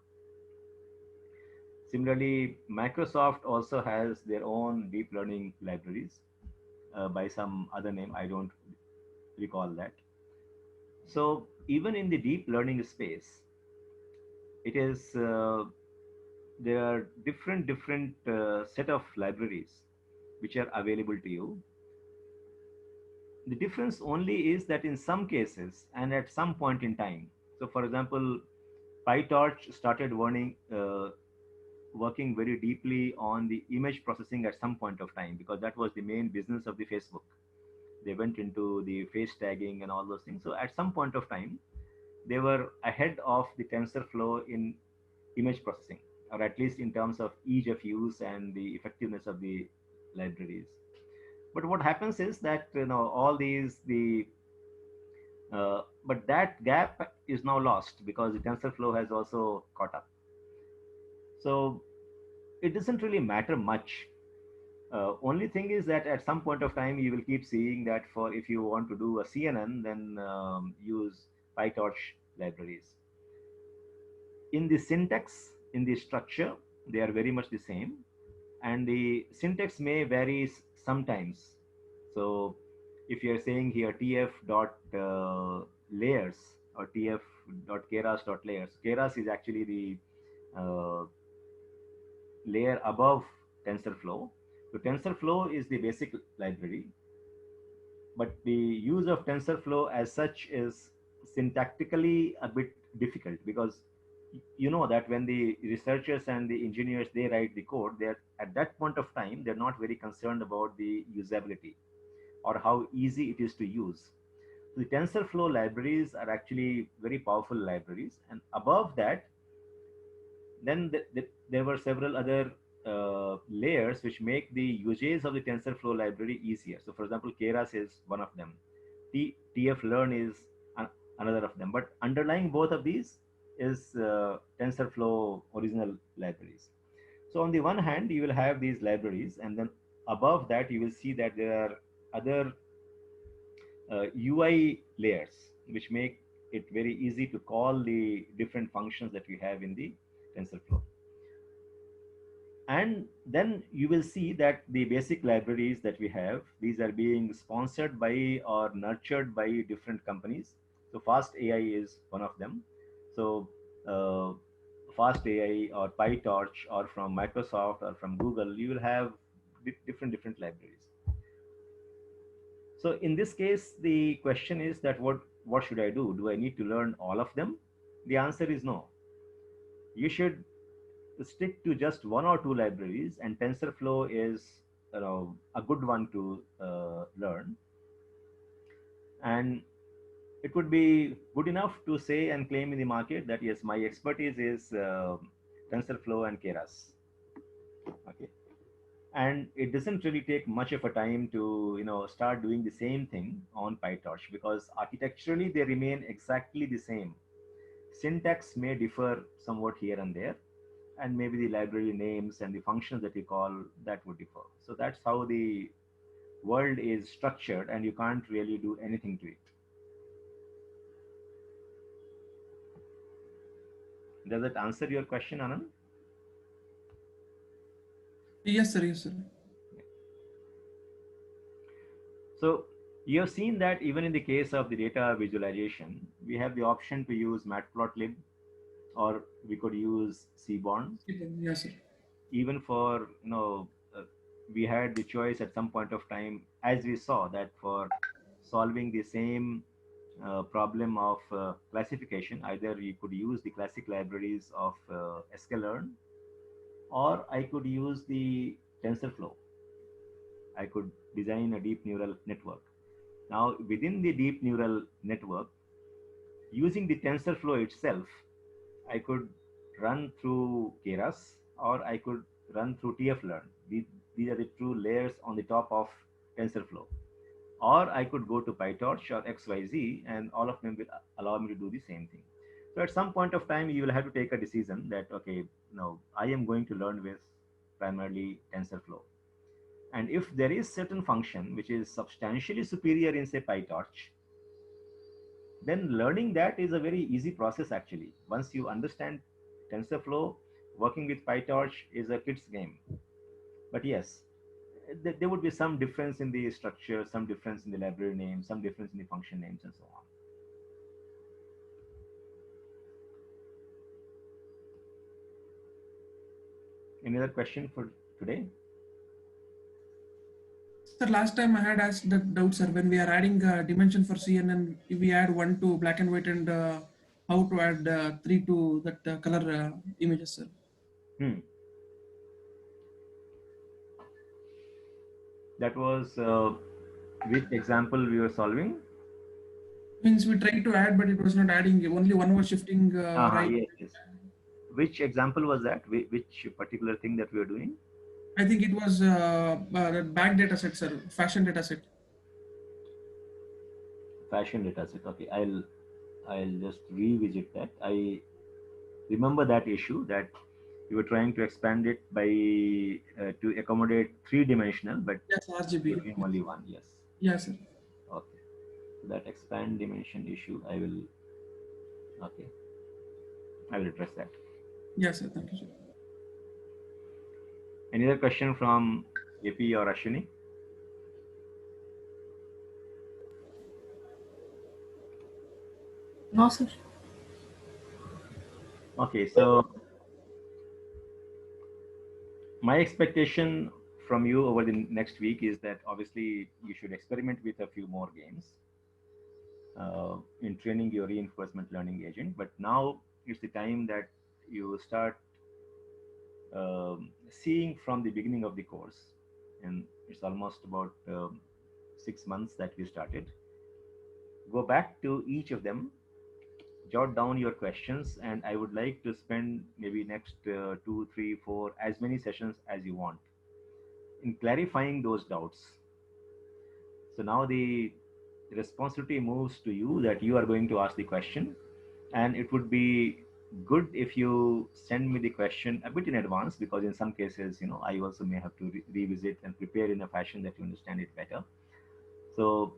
Similarly, Microsoft also has their own deep learning libraries by some other name. I don't recall that. So even in the deep learning space, it is there are different set of libraries which are available to you. The difference only is that in some cases and at some point in time. So, for example, PyTorch started working very deeply on the image processing at some point of time, because that was the main business of the Facebook. They went into the face tagging and all those things. So at some point of time, they were ahead of the TensorFlow in image processing, or at least in terms of ease of use and the effectiveness of the libraries. But what happens is that all these but that gap is now lost because the TensorFlow has also caught up. So it doesn't really matter much. Only thing is that at some point of time you will keep seeing that for if you want to do a CNN, then use PyTorch libraries. In the syntax, in the structure, they are very much the same, and the syntax may vary sometimes. So if you're saying here tf dot layers or tf dot keras dot layers, keras is actually the layer above TensorFlow. So TensorFlow is the basic library, but the use of TensorFlow as such is syntactically a bit difficult, because you know that when the researchers and the engineers, they write the code, they're at that point of time, they're not very concerned about the usability or how easy it is to use. The TensorFlow libraries are actually very powerful libraries, and above that, then there were several other layers which make the usage of the TensorFlow library easier. So for example, Keras is one of them. TF-learn is another of them. But underlying both of these is TensorFlow original libraries. So on the one hand, you will have these libraries, and then above that, you will see that there are other UI layers which make it very easy to call the different functions that we have in the TensorFlow. And then you will see that the basic libraries that we have, these are being sponsored by or nurtured by different companies. So Fast AI is one of them. So uh, Fast AI or PyTorch or from Microsoft or from Google, you will have different libraries. So in this case, the question is that what should I do? Do I need to learn all of them? The answer is no. You should stick to just one or two libraries, and TensorFlow is, a good one to learn. And it would be good enough to say and claim in the market that yes, my expertise is TensorFlow and Keras. Okay, and it doesn't really take much of a time to start doing the same thing on PyTorch, because architecturally they remain exactly the same. Syntax may differ somewhat here and there, and maybe the library names and the functions that you call, that would differ. So that's how the world is structured, and you can't really do anything to it. Does that answer your question, Anand? Yes, sir. Yes, sir. So you have seen that even in the case of the data visualization, we have the option to use Matplotlib, or we could use Seaborn. Yes, sir. Even for, we had the choice at some point of time, as we saw that for solving the same problem of classification, either you could use the classic libraries of sklearn, or I could use the TensorFlow. I could design a deep neural network. Now, within the deep neural network, using the TensorFlow itself, I could run through Keras, or I could run through TFLearn. These are the two layers on the top of TensorFlow. Or I could go to PyTorch or XYZ, and all of them will allow me to do the same thing. So at some point of time, you will have to take a decision that, okay, no, I am going to learn with primarily TensorFlow. And if there is certain function which is substantially superior in, say, PyTorch, then learning that is a very easy process actually. Once you understand TensorFlow, working with PyTorch is a kid's game. But yes, there would be some difference in the structure, some difference in the library name, some difference in the function names, and so on. Any other question for today? Sir, last time I had asked that doubt, sir, when we are adding dimension for CNN, if we add 1 to black and white, and how to add 3 to that color images, sir. That was which example we were solving? Means we tried to add, but it was not adding. Only one was shifting right. Yes, yes. Which example was that? Which particular thing that we were doing? I think it was back data set, sir, fashion data set. Fashion data set. Okay, I'll just revisit that. I remember that issue, that you were trying to expand it by to accommodate three-dimensional, but yes, RGB. doing only one. Yes. Yes, sir. Okay. So that expand dimension issue, I will. Okay. I will address that. Yes, sir. Thank you, sir. Any other question from AP or Ashwini? No, sir. Okay, so my expectation from you over the next week is that obviously you should experiment with a few more games in training your reinforcement learning agent. But now it's the time that you start seeing from the beginning of the course, and it's almost about 6 months that we started. Go back to each of them, jot down your questions, and I would like to spend maybe next 2, 3, 4, as many sessions as you want in clarifying those doubts. So now the responsibility moves to you, that you are going to ask the question, and it would be good if you send me the question a bit in advance, because in some cases, I also may have to revisit and prepare in a fashion that you understand it better. So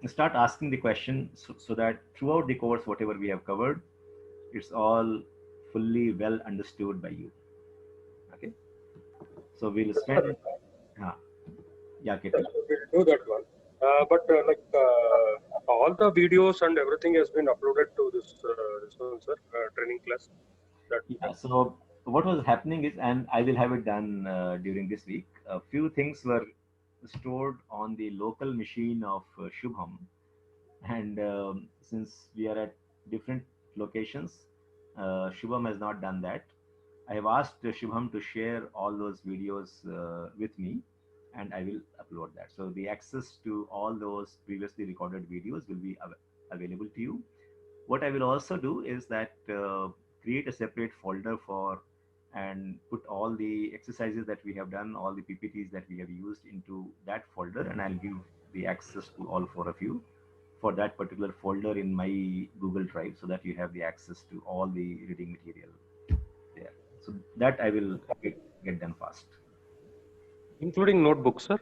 start asking the question so that throughout the course, whatever we have covered, it's all fully well understood by you. So we'll spend. Yeah, Kitty. Yes, we'll do that one. All the videos and everything has been uploaded to this one, sir, training class. Yeah. So what was happening is, and I will have it done during this week. A few things were stored on the local machine of Shubham, and since we are at different locations, Shubham has not done that. I have asked Shubham to share all those videos with me, and I will upload that. So the access to all those previously recorded videos will be available to you. What I will also do is that create a separate folder for and put all the exercises that we have done, all the PPTs that we have used into that folder, and I'll give the access to all four of you for that particular folder in my Google Drive, so that you have the access to all the reading material there. So that I will get done fast. Including notebooks, sir?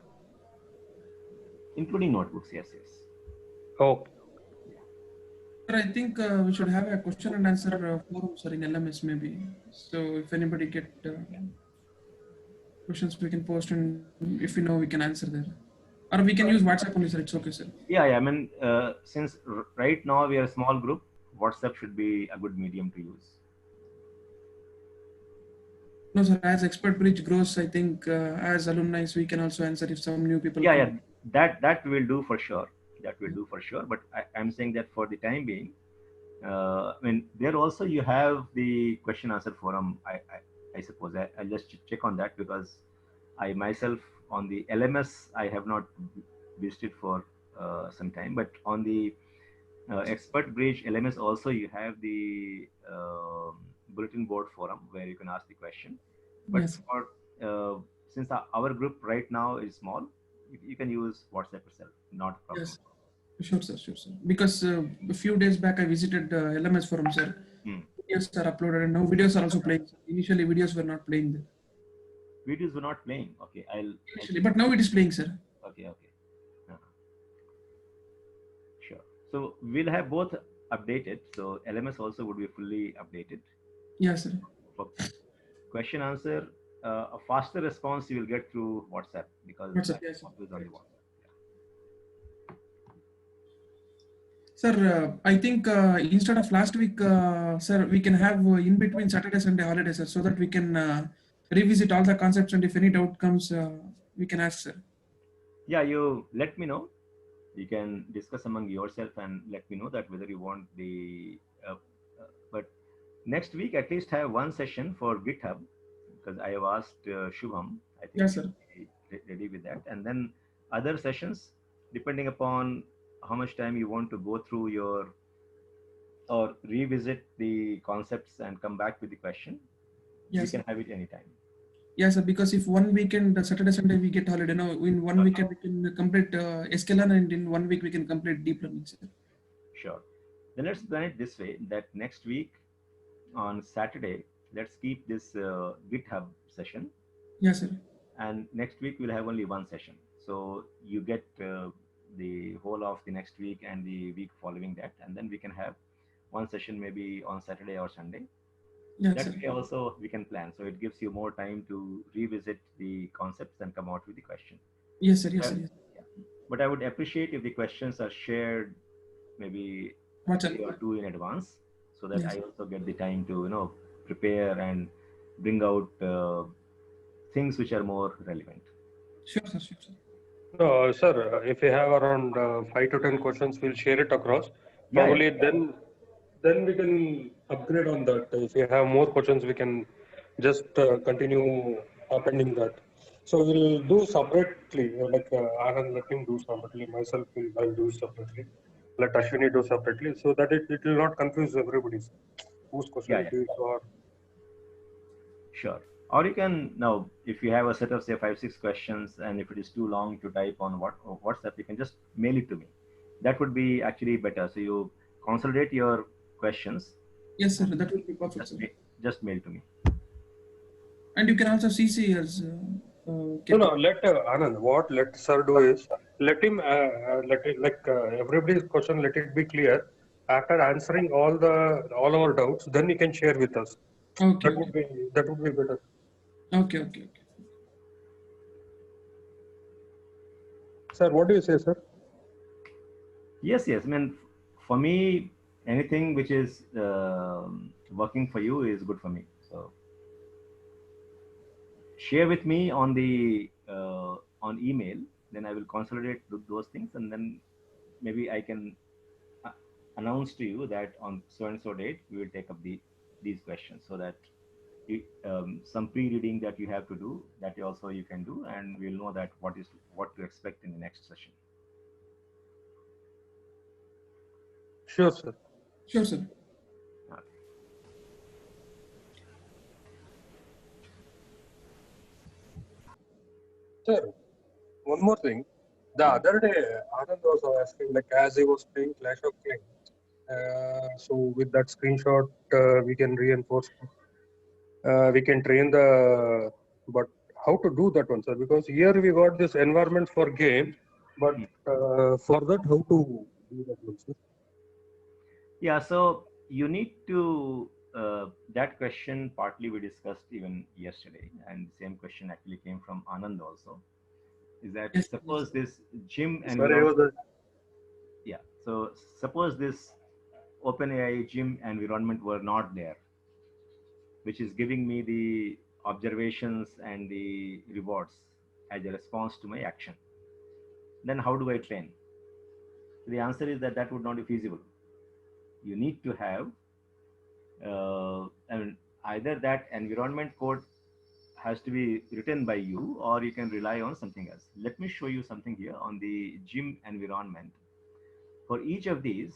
Including notebooks, yes. Okay. Sir, I think we should have a question and answer forum, sir, in LMS maybe. So if anybody get questions, we can post, and if we know, we can answer there. Or we can use WhatsApp only, sir. It's okay, sir. Yeah. I mean, since right now we are a small group, WhatsApp should be a good medium to use. No, sir. As Expert Bridge grows, I think as alumni, we can also answer if some new people. Yeah. come. That we will do for sure. But I'm saying that for the time being, I mean, there also you have the question answer forum. I suppose I'll just check on that, because I myself on the LMS I have not visited for some time, but on the Expert Bridge LMS also you have the bulletin board forum where you can ask the question. But Yes. for since our group right now is small, you can use WhatsApp itself, not a problem. Yes. Sure, sir. Because a few days back I visited LMS forum, sir. Videos are uploaded, and now videos are also playing. Initially, videos were not playing there. Videos were not playing. Okay, Initially, but now it is playing, sir. Okay. Sure. So we'll have both updated. So LMS also would be fully updated. Yes, sir. For question answer, a faster response you will get through WhatsApp, because WhatsApp, yes. is on the WhatsApp. Sir, I think instead of last week, sir, we can have in between Saturday, Sunday holiday, sir, so that we can revisit all the concepts, and if any doubt comes, we can ask, sir. Yeah, you let me know. You can discuss among yourself and let me know that whether you want the. But next week at least have one session for GitHub, because I have asked Shubham. I think Yes, sir. he's ready with that, and then other sessions depending upon how much time you want to go through your or revisit the concepts and come back with the question. Yes, You sir. can have it anytime. Yes, sir, because if one weekend, Saturday, Sunday, we get holiday, now in one weekend we can complete SQL, and in 1 week we can complete deep learning, sir. Sure. Then let's plan it this way, that next week on Saturday, let's keep this GitHub session. Yes, sir. And next week we'll have only one session. So you get the whole of the next week and the week following that. And then we can have one session maybe on Saturday or Sunday. Yes, That sir. way also we can plan. So it gives you more time to revisit the concepts and come out with the question. Yes, sir. Yes, sir. Yes. Yeah. But I would appreciate if the questions are shared maybe a WhatsApp. day or two in advance, so that Yes. I also get the time to prepare and bring out things which are more relevant. Sure, sir. Sure, sir. No, sir, if we have around 5 to 10 questions, we'll share it across. Yeah, Probably then we can upgrade on that. If we have more questions, we can just continue appending that. So we'll do separately, Anand, let him do separately. Myself, I'll do separately. Let Ashwini do separately, so that it will not confuse everybody. Whose question Yeah, it is, or Sure. Or you can now, if you have a set of say 5-6 questions, and if it is too long to type on WhatsApp, you can just mail it to me. That would be actually better. So you consolidate your questions. Yes, sir. That will be perfect, sir. Just mail to me. And you can also CC as. no, let Anand, let sir do is let him everybody's question, let it be clear. After answering all our doubts, then he can share with us. Okay. That would be better. Okay. Sir, what do you say, sir? Yes, yes. I mean, for me, anything which is working for you is good for me. So share with me on the on email. Then I will consolidate those things, and then maybe I can uh, announce to you that on so and so date we will take up these questions, so that you, some pre-reading that you have to do, that also you can do, and we'll know that what to expect in the next session. Sure, sir. Sure, sir. Sir, one more thing. The other day, Anand was asking, like, as he was playing Clash of Clans, so with that screenshot, we can reinforce, we can train the, but how to do that one, sir? Because here we got this environment for game, but for that, how to do that one, sir? Yeah, so you need to, that question partly we discussed even yesterday, and the same question actually came from Anand also. Is that Yes, suppose this gym Sorry, environment, yeah, so suppose this OpenAI gym environment were not there, which is giving me the observations and the rewards as a response to my action. Then how do I train? The answer is that that would not be feasible. You need to have, I mean, either that environment code has to be written by you, or you can rely on something else. Let me show you something here on the gym environment. For each of these,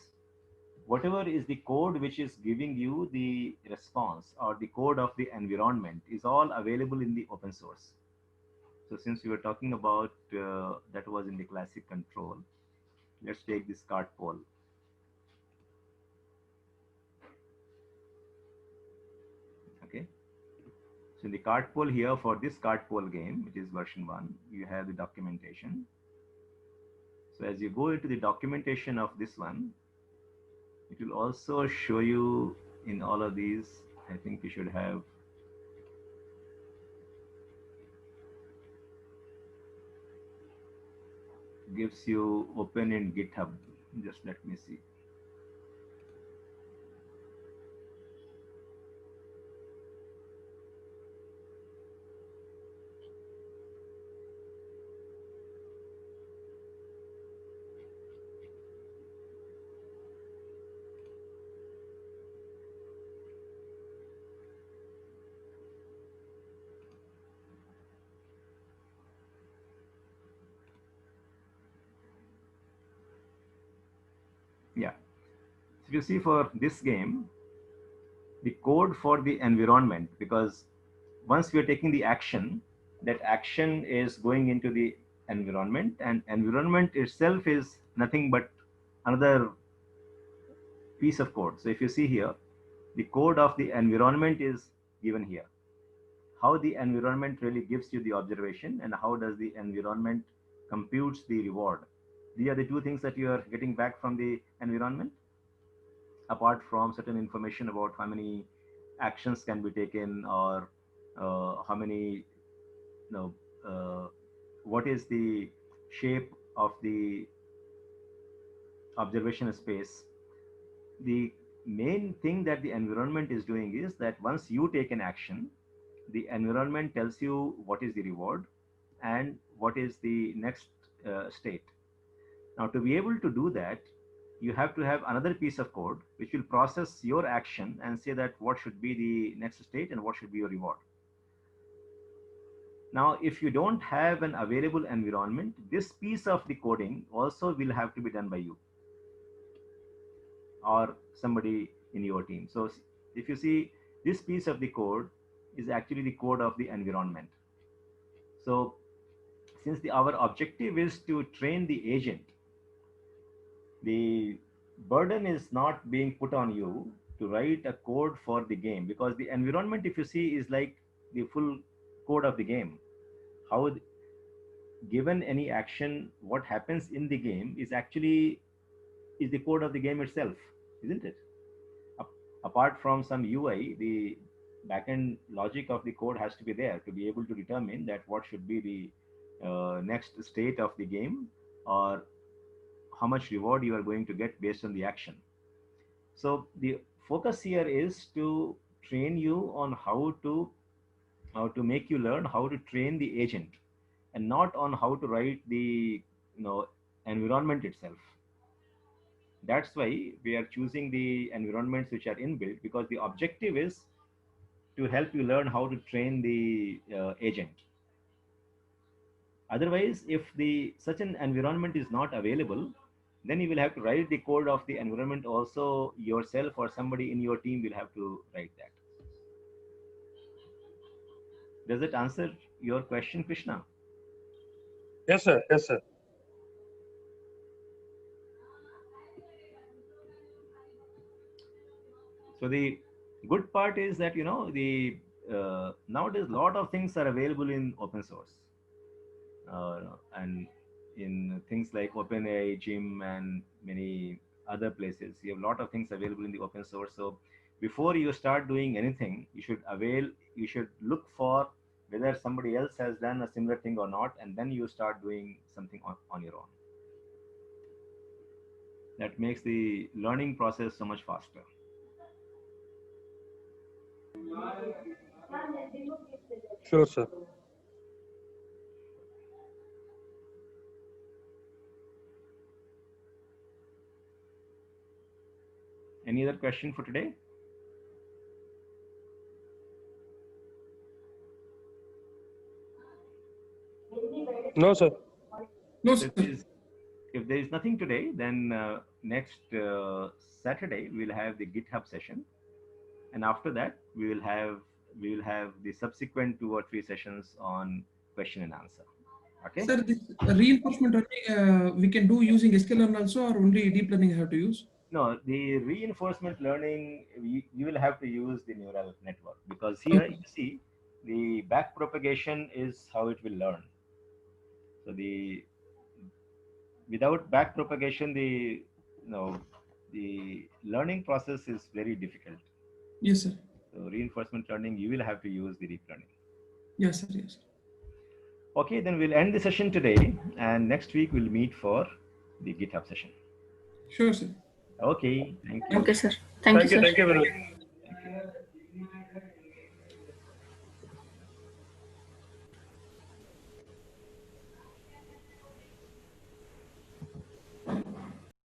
whatever is the code which is giving you the response, or the code of the environment, is all available in the open source. So since we were talking about that was in the classic control, let's take this card poll. Okay. So in the card poll here, for this card poll game, which is version 1, you have the documentation. So as you go into the documentation of this one, it will also show you in all of these. I think you should have, gives you open in GitHub. Just let me see. Yeah. So you see for this game, the code for the environment, because once we are taking the action, that action is going into the environment, and environment itself is nothing but another piece of code. So if you see here, the code of the environment is given here. How the environment really gives you the observation, and how does the environment computes the reward. These are the two things that you are getting back from the environment, apart from certain information about how many actions can be taken, or how many, what is the shape of the observation space. The main thing that the environment is doing is that once you take an action, the environment tells you what is the reward and what is the next state. Now, to be able to do that, you have to have another piece of code which will process your action and say that what should be the next state and what should be your reward. Now, if you don't have an available environment, this piece of the coding also will have to be done by you or somebody in your team. So if you see, this piece of the code is actually the code of the environment. So since our objective is to train the agent, the burden is not being put on you to write a code for the game, because the environment, if you see, is like the full code of the game. How given any action, what happens in the game is actually is the code of the game itself, isn't it? Apart from some UI, the backend logic of the code has to be there to be able to determine that what should be the next state of the game, or how much reward you are going to get based on the action. So the focus here is to train you on how to make you learn how to train the agent, and not on how to write the environment itself. That's why we are choosing the environments which are inbuilt, because the objective is to help you learn how to train the agent. Otherwise, if the such an environment is not available, then you will have to write the code of the environment also yourself, or somebody in your team will have to write that. Does it answer your question, Krishna? Yes, sir. Yes, sir. So the good part is that the nowadays a lot of things are available in open source, and in things like OpenAI, Gym, and many other places. You have a lot of things available in the open source. So before you start doing anything, you should look for whether somebody else has done a similar thing or not, and then you start doing something on your own. That makes the learning process so much faster. Sure, sir. Any other question for today? No, sir. No, sir. If there is nothing today, then next Saturday we'll have the GitHub session, and after that we will have the subsequent 2 or 3 sessions on question and answer. Okay. Sir, this reinforcement only we can do using sklearn also, or only deep learning I have to use? No, the reinforcement learning, you will have to use the neural network, because here Okay. you see the back propagation is how it will learn. So without back propagation, the learning process is very difficult. Yes, sir. So reinforcement learning, you will have to use the deep learning. Yes, sir. Yes. Okay, then we'll end the session today, and next week we'll meet for the GitHub session. Sure, sir. Okay, thank you. Okay, sir. Thank you, sir. Thank you very much.